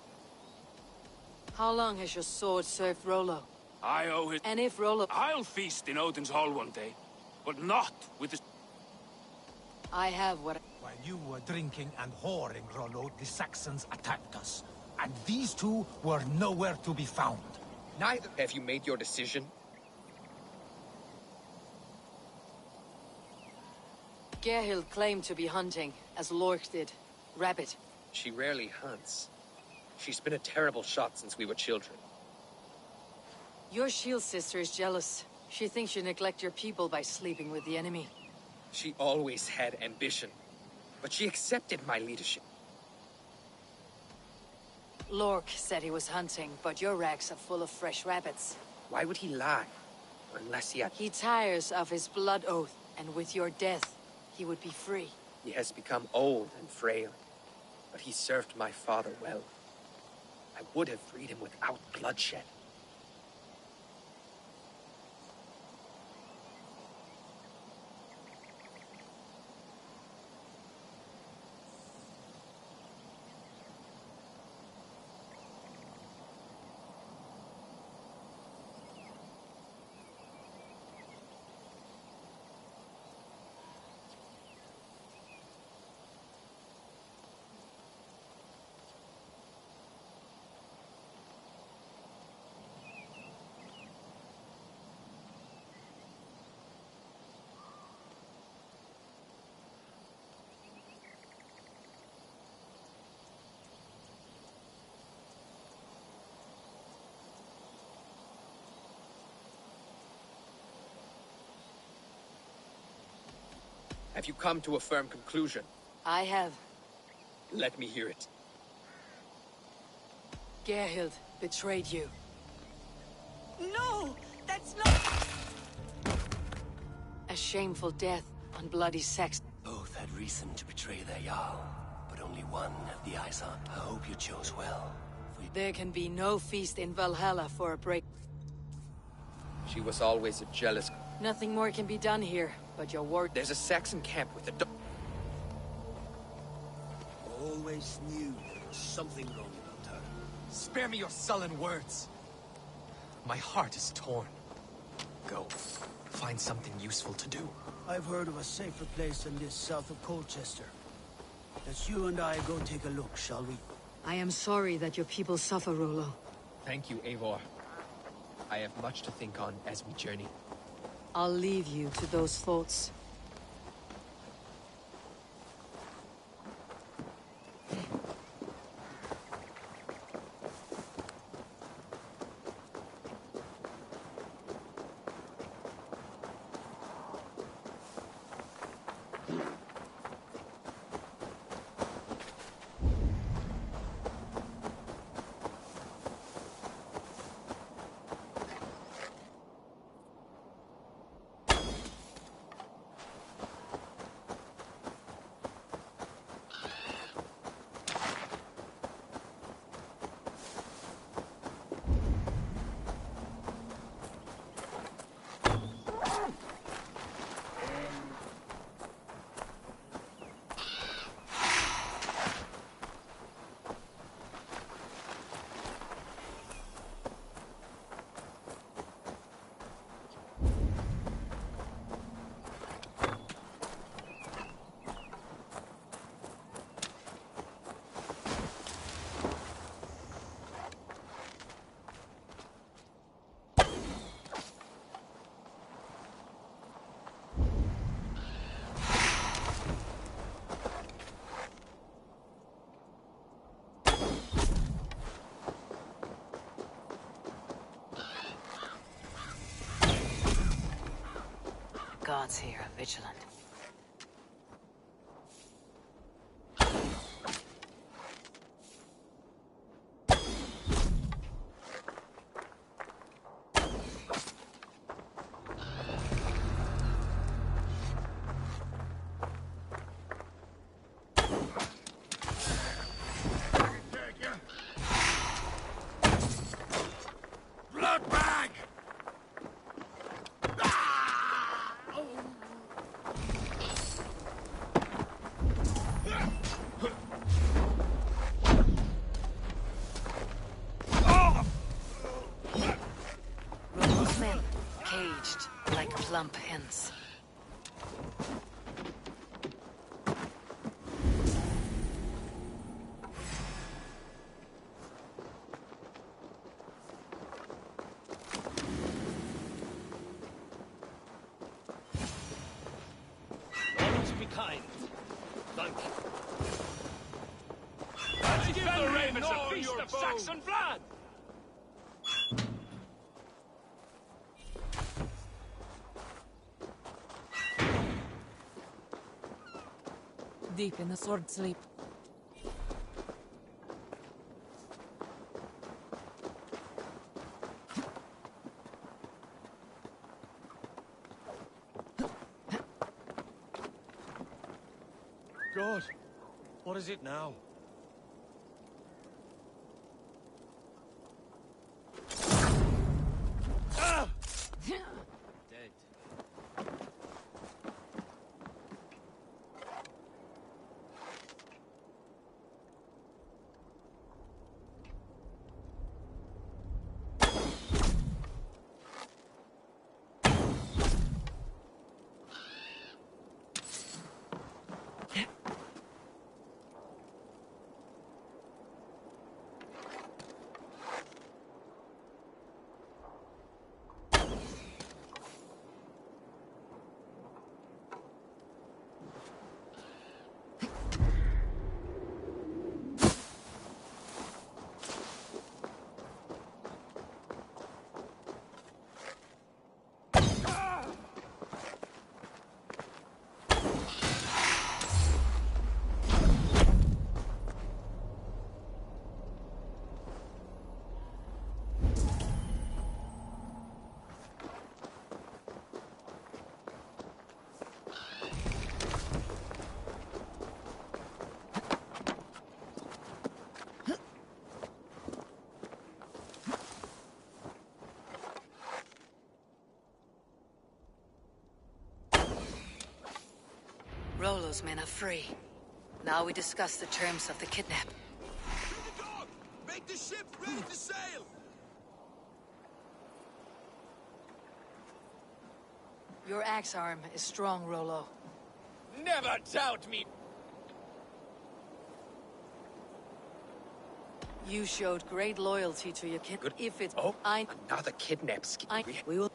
How long has your sword served Rollo? I owe it... And if Rollo... I'll feast in Odin's hall one day. But not with the... I have what... While you were drinking and whoring, Rollo, the Saxons attacked us. And these two were nowhere to be found. Neither. Have you made your decision? Gerhild claimed to be hunting, as Lork did. Rabbit. She rarely hunts. She's been a terrible shot since we were children. Your shield sister is jealous. She thinks you neglect your people by sleeping with the enemy. She always had ambition, but she accepted my leadership. Lork said he was hunting, but your racks are full of fresh rabbits. Why would he lie? Unless he had... He tires of his blood oath, and with your death, he would be free. He has become old and frail, but he served my father well. I would have freed him without bloodshed. Have you come to a firm conclusion? I have. Let me hear it. Gerhild betrayed you. No! That's not... A shameful death on bloody sex. Both had reason to betray their Jarl, but only one had the eyes up. I hope you chose well. There can be no feast in Valhalla for a break. She was always a jealous... Nothing more can be done here, but your ward... There's a Saxon camp with a... Always knew there was something wrong about her. Spare me your sullen words. My heart is torn. Go. Find something useful to do. I've heard of a safer place than this south of Colchester. Let's you and I go take a look, shall we? I am sorry that your people suffer, Rollo. Thank you, Eivor. I have much to think on as we journey. I'll leave you to those thoughts. Gods here are vigilant. Plump hens. Always be kind. Thank you. Let's give the ravens a feast of Saxon blood! deep in the sword sleep. God, what is it now? Ah! Dead. Rollo's men are free. Now we discuss the terms of the kidnap. Make the ship ready to sail! Your axe arm is strong, Rollo. Never doubt me! You showed great loyalty to your kid. Good. If it's... Oh, another kidnap scheme. We will...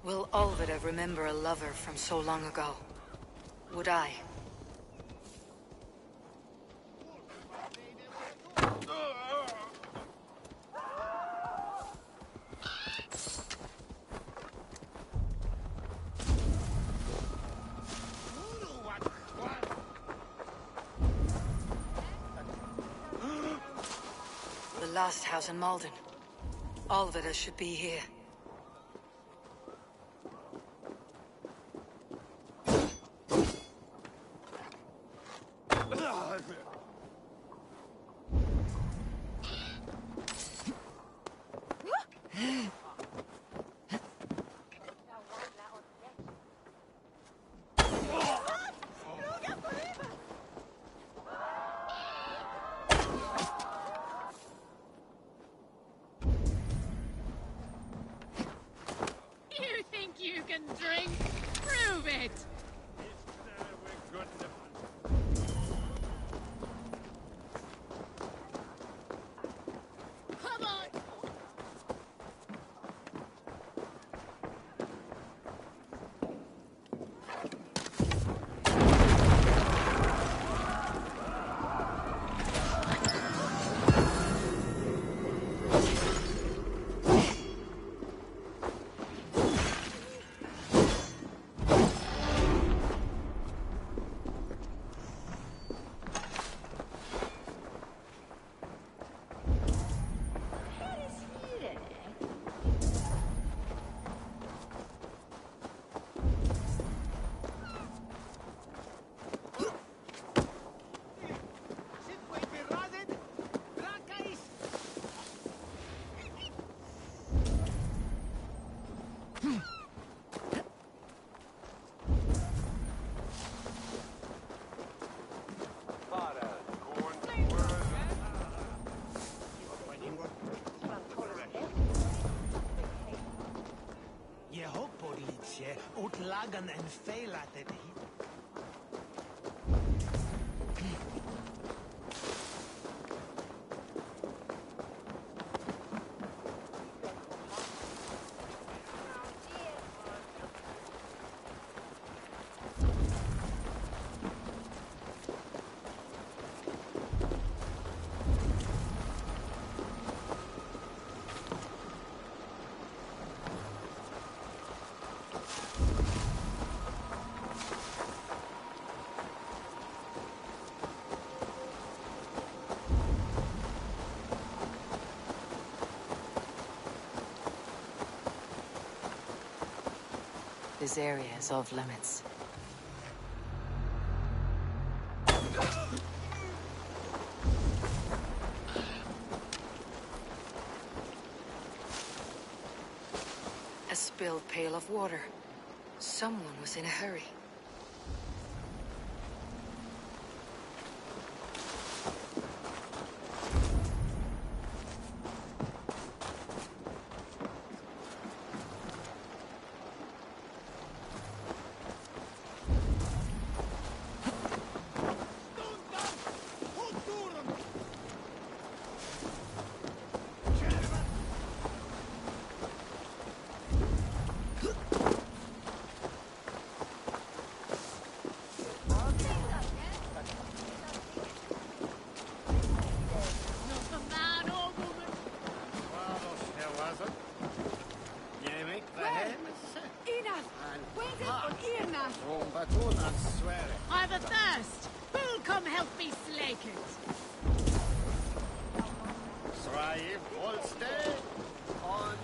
Will Olvida remember a lover from so long ago? Would I? The last house in Malden. Olvida should be here. You think you can drink? Prove it! Come on! Utlagan en feilatet. This area is off limits. A spilled pail of water. Someone was in a hurry. I've a thirst. Who'll come help me slake it? Thrive, Holstein, on.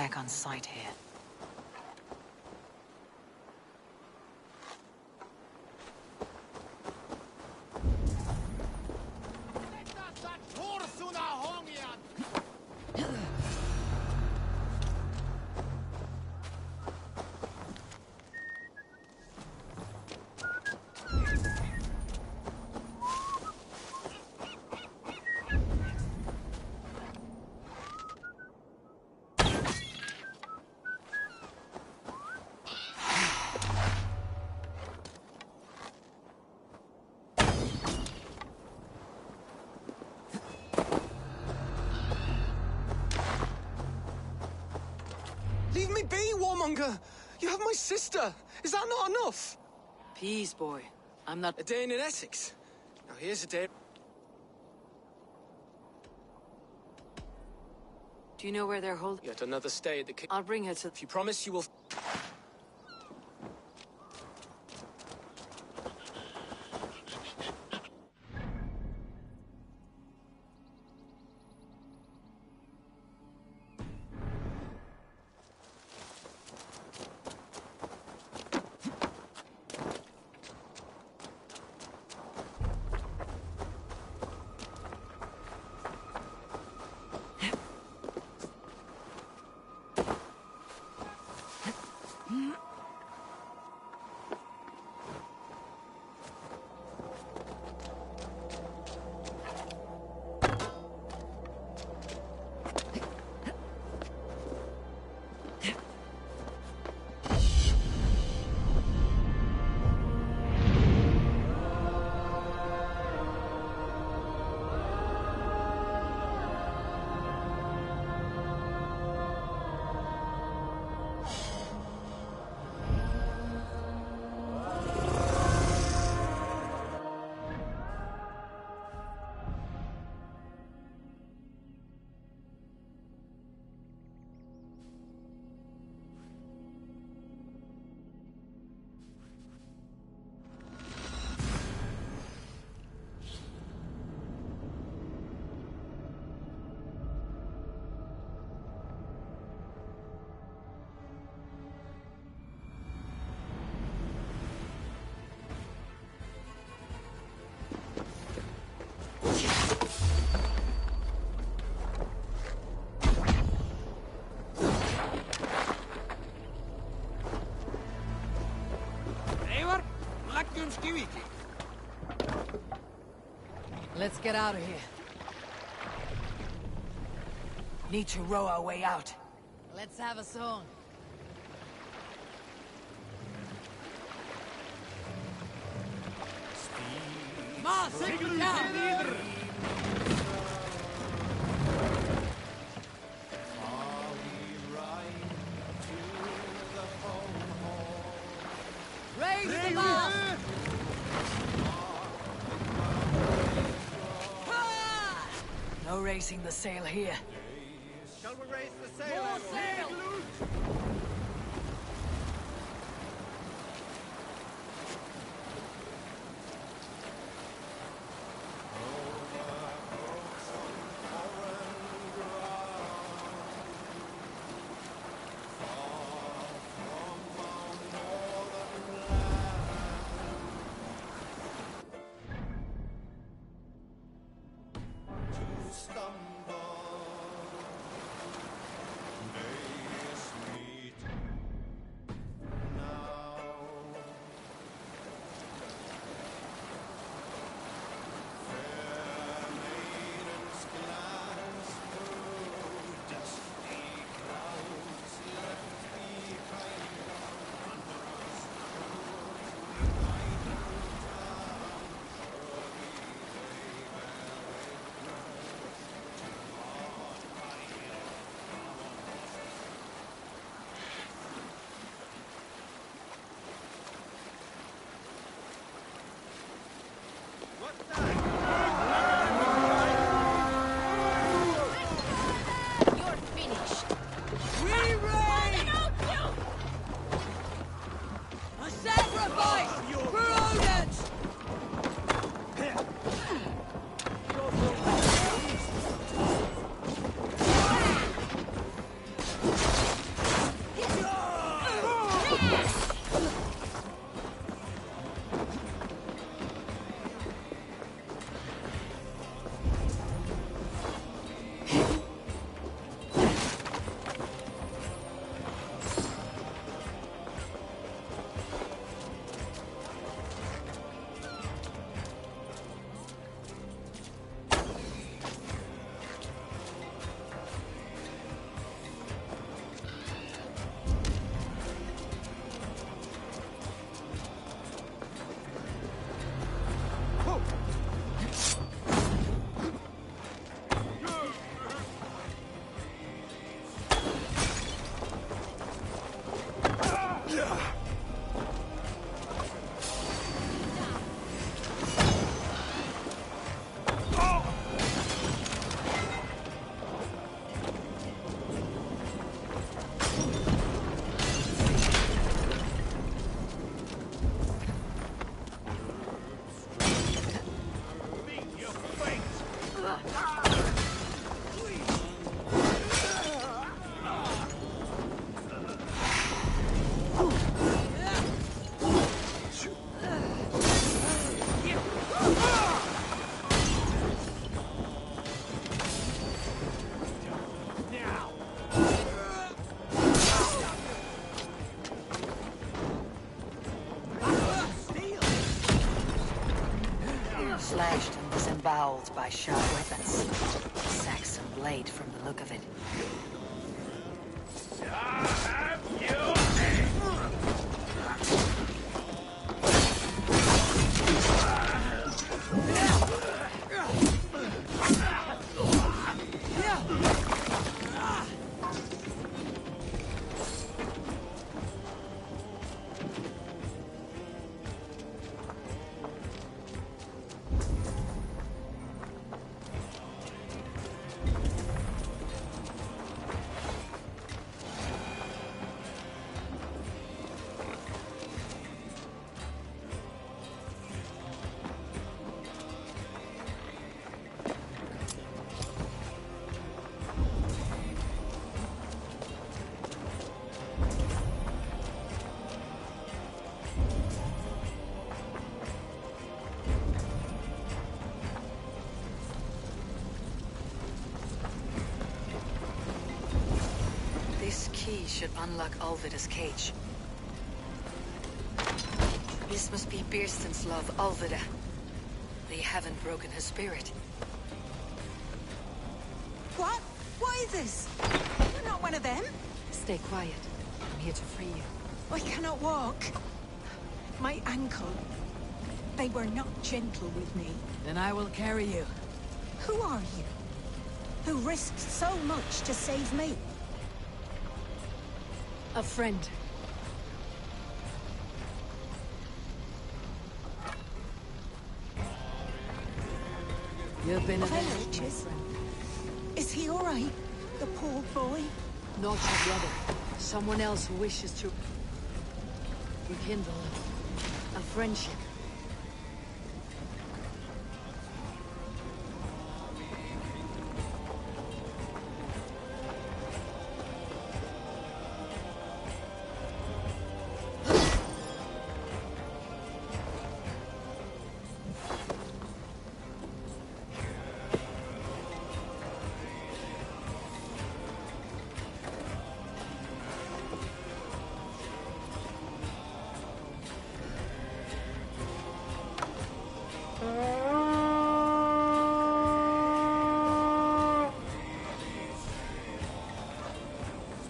attack on sight here. Leave me be, warmonger! You have my sister! Is that not enough? Peace, boy. I'm not... A Dane in Essex. Now here's a Dane... Do you know where they're holding? Yet another stay at the king... I'll bring her to... If you promise you will... Let's get out of here. Need to row our way out. Let's have a song. Ma, sing it down! Raise the mast! No raising the sail here. Shall we raise the sail? More sail! sharp weapons. Saxon blade from the look of it. This key should unlock Alvida's cage. This must be Birsten's love, Alvida. They haven't broken her spirit. What? What is this? You're not one of them? Stay quiet. I'm here to free you. I cannot walk. My ankle. They were not gentle with me. Then I will carry you. Who are you? Who risked so much to save me? A friend. You've been avenged, my friend. Is he all right? The poor boy? Not your brother. Someone else who wishes to rekindle a friendship.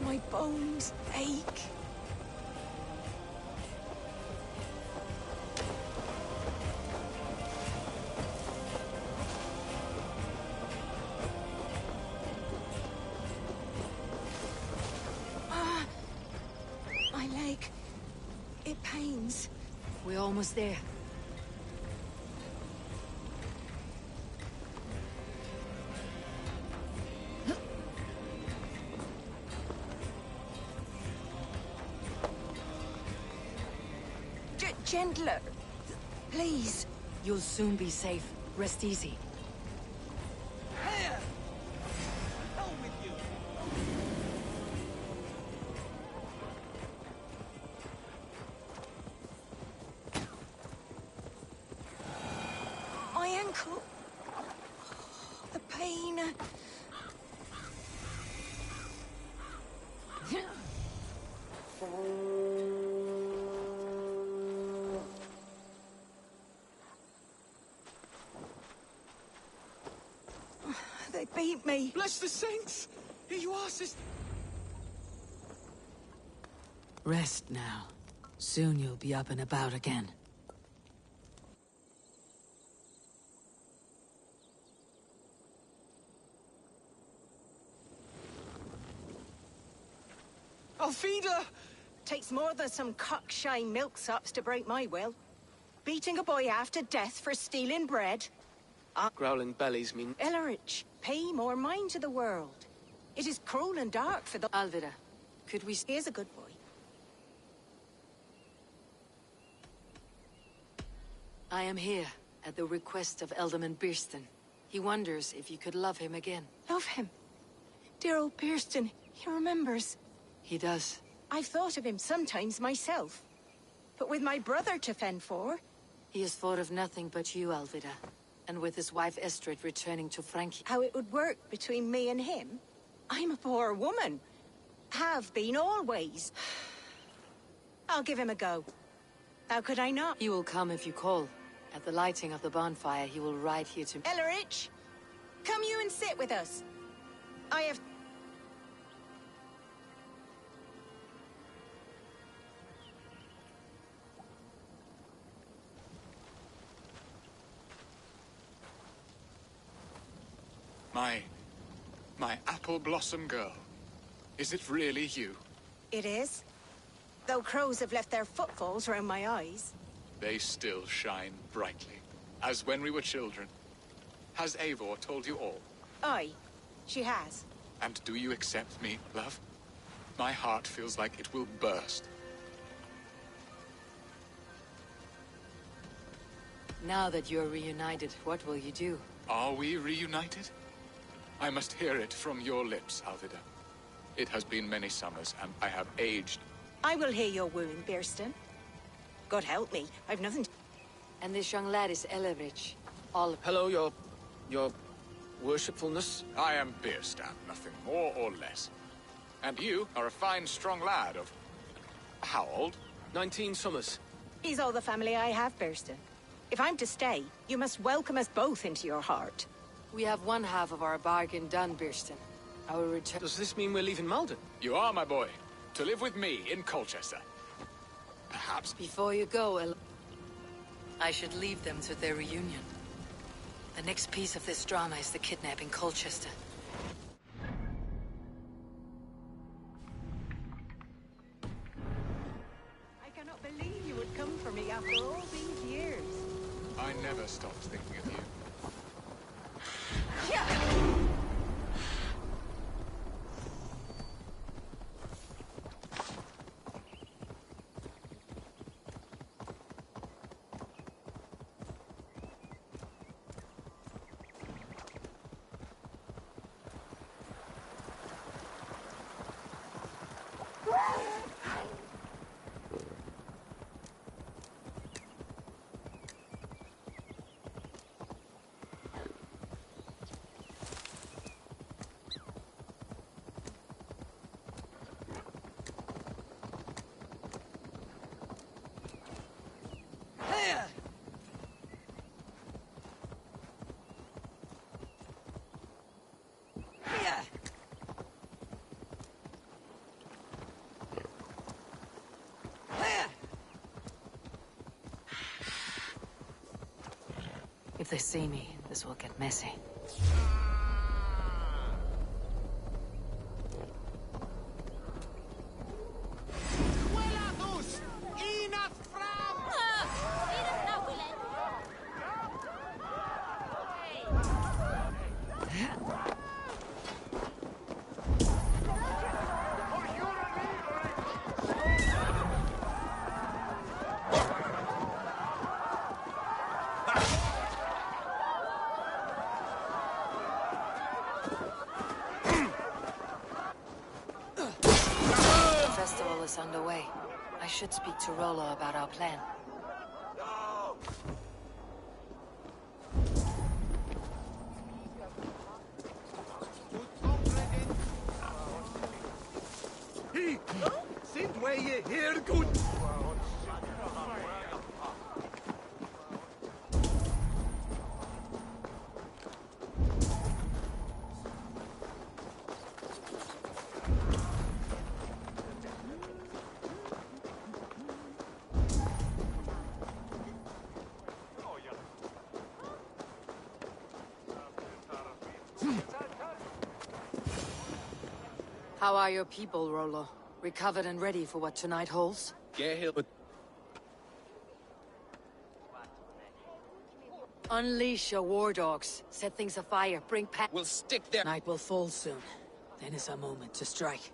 My bones ache. My leg. It pains. We're almost there. Gentler. Please. You'll soon be safe. Rest easy. My ankle. The pain. They beat me. Bless the saints! Here you are, sister. Rest now. Soon you'll be up and about again. Alfida! Takes more than some cockshy milksops to break my will. Beating a boy half to death for stealing bread. Growling bellies mean... Ellerich, pay more mind to the world. It is cruel and dark for the... Alvida, could we... He is a good boy. I am here at the request of Alderman Birsten. He wonders if you could love him again. Love him? Dear old Birsten, he remembers. He does. I've thought of him sometimes myself. But with my brother to fend for... He has thought of nothing but you, Alvida. And with his wife Estrid returning to Frankie. How it would work between me and him? I'm a poor woman. Have been always. I'll give him a go. How could I not? He will come if you call. At the lighting of the bonfire, he will ride here to... Ellerich, Come you and sit with us. I have... My apple blossom girl. Is it really you? It is. Though crows have left their footfalls round my eyes. They still shine brightly, as when we were children. Has Eivor told you all? Aye, she has. And do you accept me, love? My heart feels like it will burst. Now that you're reunited, what will you do? Are we reunited? I must hear it from your lips, Alvida. It has been many summers, and I have aged. I will heal your wound, Birston. God help me, I've nothing to... And this young lad is Elevrich. All... Hello, your worshipfulness? I am Birstan, nothing more or less. And you are a fine, strong lad of... how old? 19 summers. He's all the family I have, Birston. If I'm to stay, you must welcome us both into your heart. We have one half of our bargain done, Birston. Our return... Does this mean we're leaving Malden? You are, my boy. To live with me in Colchester. Perhaps... Before you go, I should leave them to their reunion. The next piece of this drama is the kidnapping Colchester. I cannot believe you would come for me after all these years. I never stopped thinking of you. If they see me, this will get messy. Underway. I should speak to Rollo about our plan. Sind wir hier gut? How are your people, Rollo? Recovered and ready for what tonight holds? But... Unleash your war dogs. Set things afire. Bring We'll stick there. Night will fall soon. Then is our moment to strike.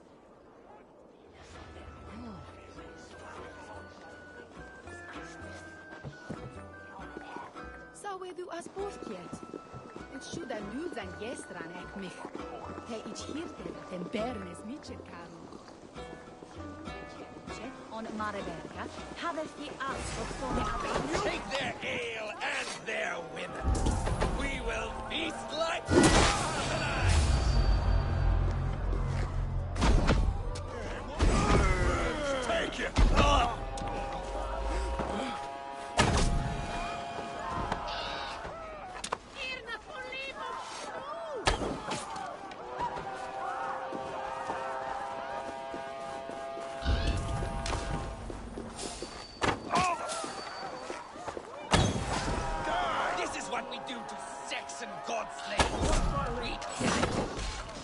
Sa we du as postjet. Het should a lose and gestran ek mich. He ich hier den Bernes Mitchelkaru. On Maraberga, have a few us for Take their ale and their women. We will feast like tonight. Take it.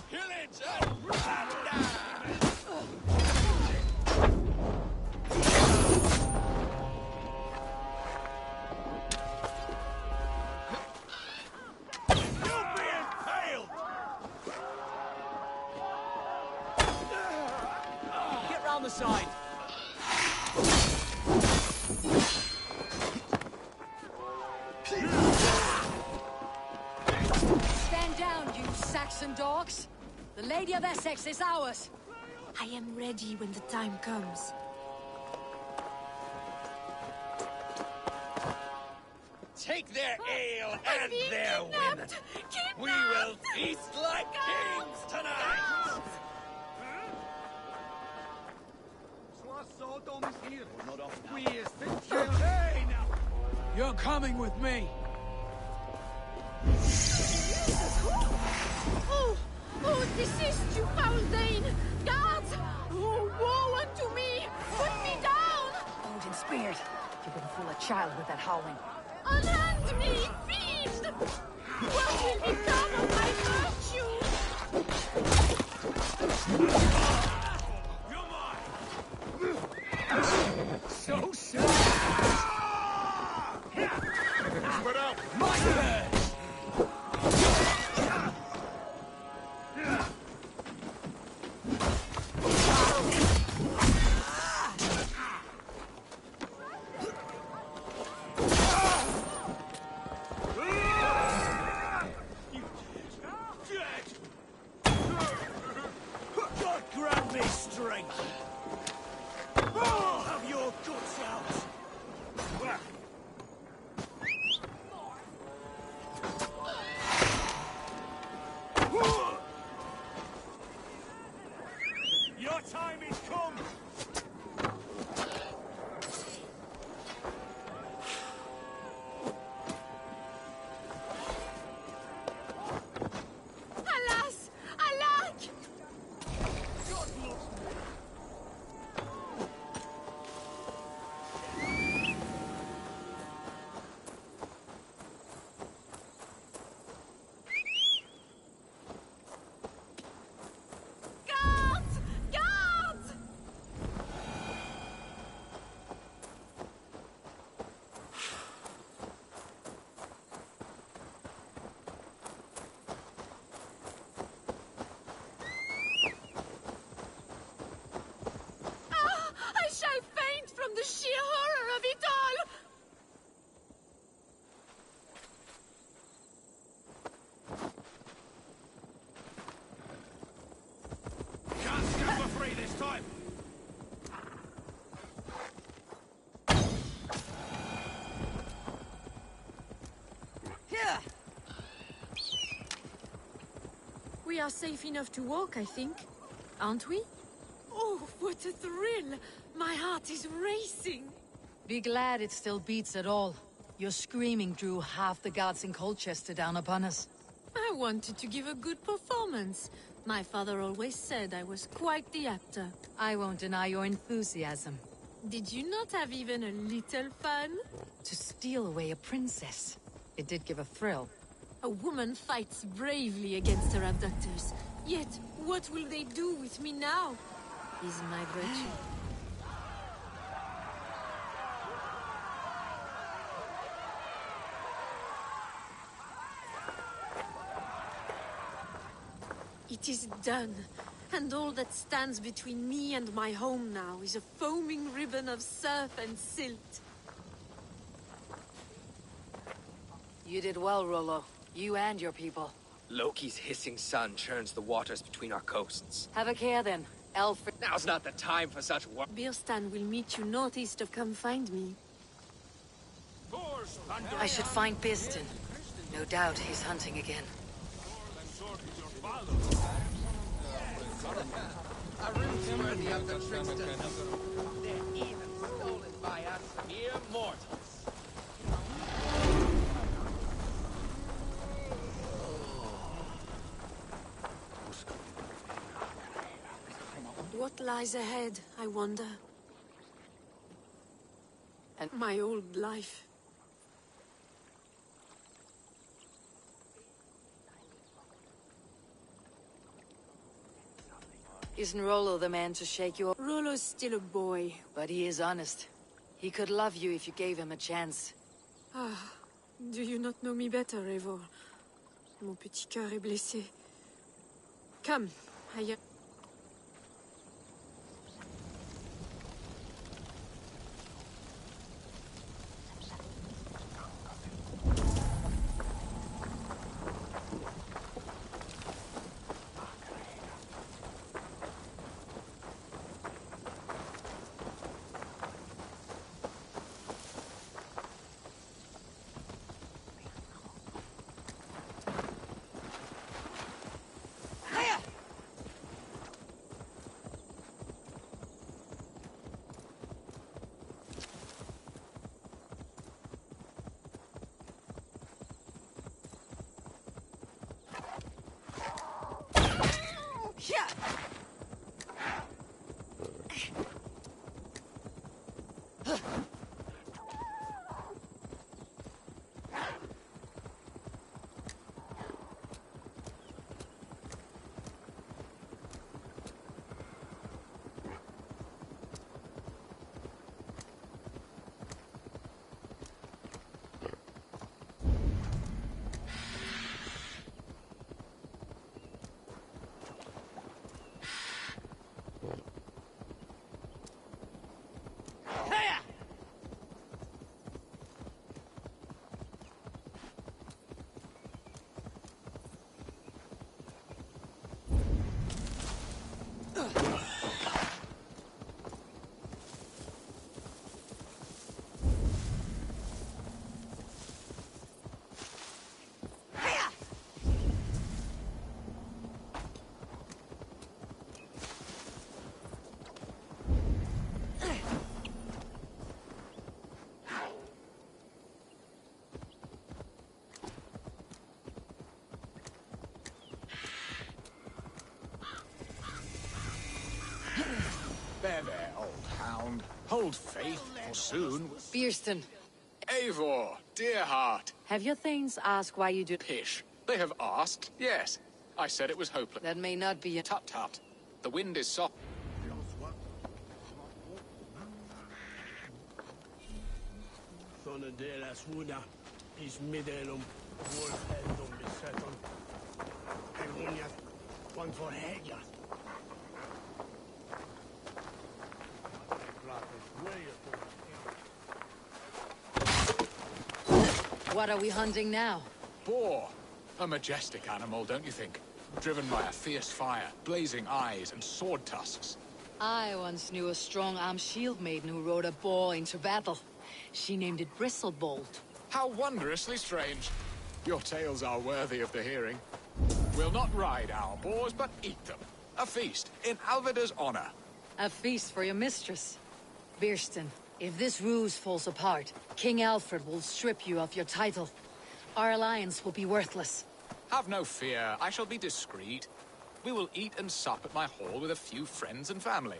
Pillage and plunder! You'll be impaled! Get round the side. Stand down, you Saxon dogs. The Lady of Essex is ours. I am ready when the time comes. Take their ale and their women. We will feast like kings tonight! You're coming with me. Oh, desist, you foul Dane! Guards! Oh, woe unto me! Put me down! Odin Spirit, you wouldn't fool a child with that howling. Unhand me, fiend! What will become of my virtue? So soon. Spread out. My turn. God grant me strength. Have your guts out. Your time is come. Alas! Alack! Guards! Guards! Ah! I shall faint from the sheer horror of it all! Can't steal for free this time. Here! We are safe enough to walk, I think. Aren't we? Oh, what a thrill! My heart is racing! Be glad it still beats at all. Your screaming drew half the guards in Colchester down upon us. I wanted to give a good performance. My father always said I was quite the actor. I won't deny your enthusiasm. Did you not have even a little fun? To steal away a princess. It did give a thrill. A woman fights bravely against her abductors. Yet, what will they do with me now? Is my virtue. It is done, and all that stands between me and my home now is a foaming ribbon of surf and silt. You did well, Rollo. You and your people. Loki's hissing sun churns the waters between our coasts. Have a care then, Alfred. Now's not the time for such work. Birstan will meet you northeast of Come Find Me. I should find Birstan. No doubt he's hunting again. They're even stolen by us mere mortals. What lies ahead, I wonder? And my old life. Isn't Rollo the man to shake you up? Rollo's still a boy. But he is honest. He could love you if you gave him a chance. Ah, do you not know me better, Eivor? Mon petit cœur est blessé. Come, I... There, old hound. Hold faith, for soon... Bierston. Eivor, dear heart. Have your thanes asked why you do... Pish. They have asked, yes. I said it was hopeless. That may not be a... Tut-tut. The wind is soft. Sånne deras huda, is midelum, vårfäldum besätton. Hemoniat, one for Hegla. What are we hunting now? Boar. A majestic animal, don't you think? Driven by a fierce fire, blazing eyes, and sword tusks. I once knew a strong-armed shield maiden who rode a boar into battle. She named it Bristlebolt. How wondrously strange. Your tales are worthy of the hearing. We'll not ride our boars, but eat them. A feast, in Alvida's honor. A feast for your mistress. Bierston, if this ruse falls apart, King Alfred will strip you of your title. Our alliance will be worthless. Have no fear, I shall be discreet. We will eat and sup at my hall with a few friends and family.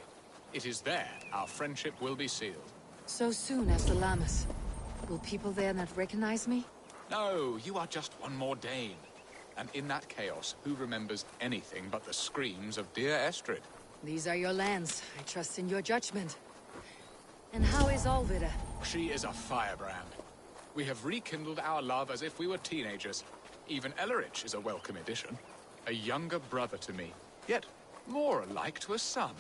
It is there our friendship will be sealed. So soon as the Lammas. Will people there not recognize me? No, you are just one more Dane. And in that chaos, who remembers anything but the screams of dear Estrid? These are your lands. I trust in your judgment. And how is Alvida? She is a firebrand. We have rekindled our love as if we were teenagers. Even Ellerich is a welcome addition. A younger brother to me, yet more alike to a son.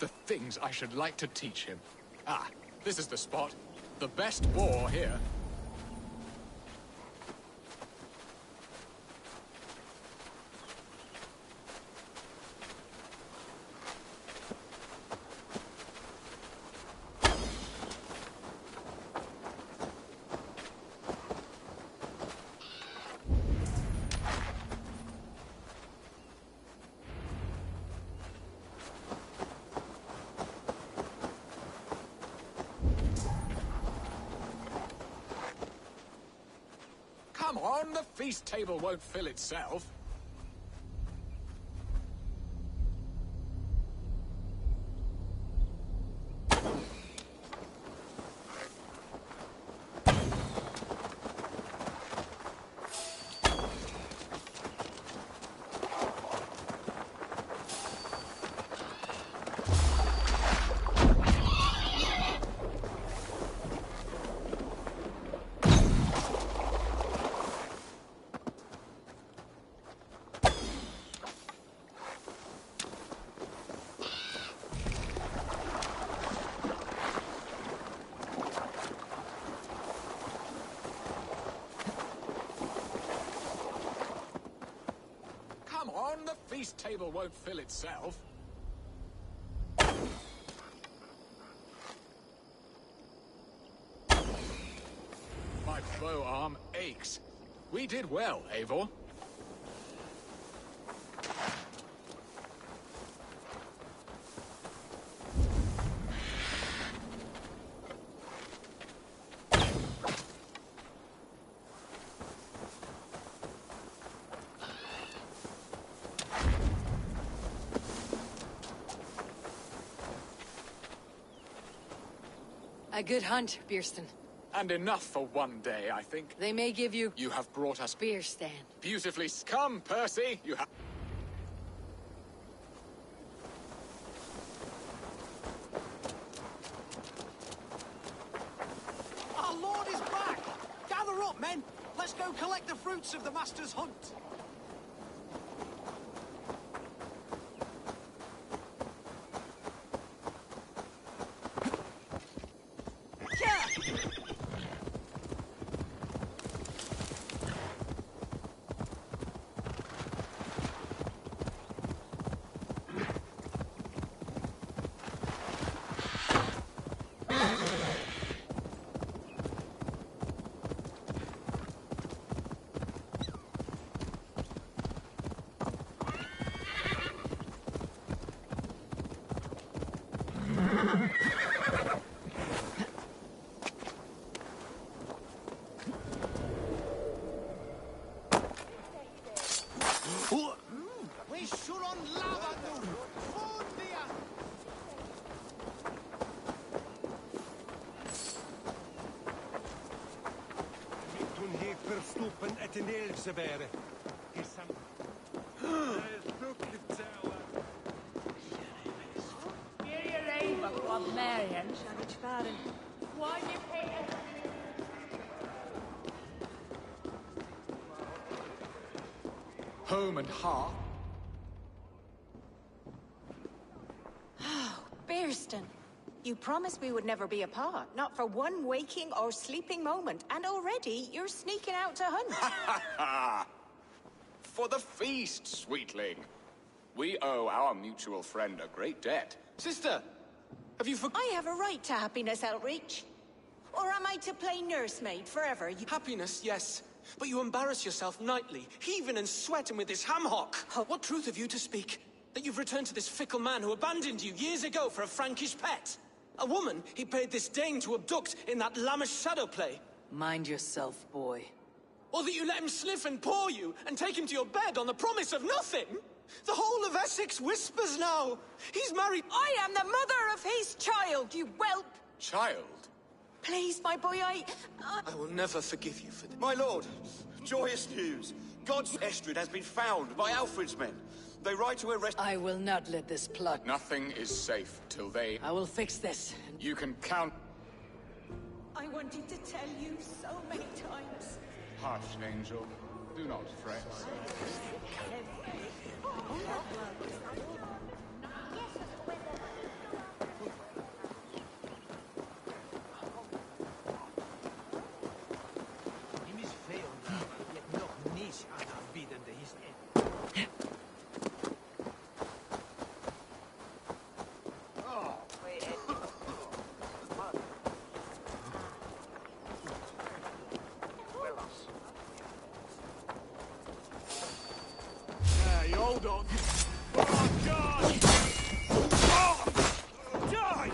The things I should like to teach him. Ah, this is the spot. The best boar here. Come on, the feast table won't fill itself. feast table won't fill itself. My bow arm aches. We did well, Eivor. A good hunt, Bierston. And enough for one day, I think. They may give you... You have brought us... beer stand. Beautifully... Come, Percy! You have... Our lord is back! Gather up, men! Let's go collect the fruits of the master's hunt! Verstoppen et en elfsebere. Home and hearth. Oh, Bierston. You promised we would never be apart, not for one waking or sleeping moment, and already you're sneaking out to hunt. For the feast, sweetling. We owe our mutual friend a great debt. Sister, have you I have a right to happiness, Outreach. Or am I to play nursemaid forever? Happiness, yes. But you embarrass yourself nightly, heaving and sweating with this ham-hock. What truth have you to speak? That you've returned to this fickle man who abandoned you years ago for a Frankish pet? A woman he paid this Dane to abduct in that lammish shadow play? Mind yourself, boy. Or that you let him sniff and paw you, and take him to your bed on the promise of nothing? The whole of Essex whispers now. He's married... I am the mother of his child, you whelp! Child? Please, my boy, I will never forgive you for this. My lord, joyous news. God's Estrid has been found by Alfred's men. They ride to arrest... I will not let this plot... Nothing is safe till they... I will fix this. You can count... I wanted to tell you so many times. Hush, angel. Do not fret. Hold on. Oh, God! Oh! Die!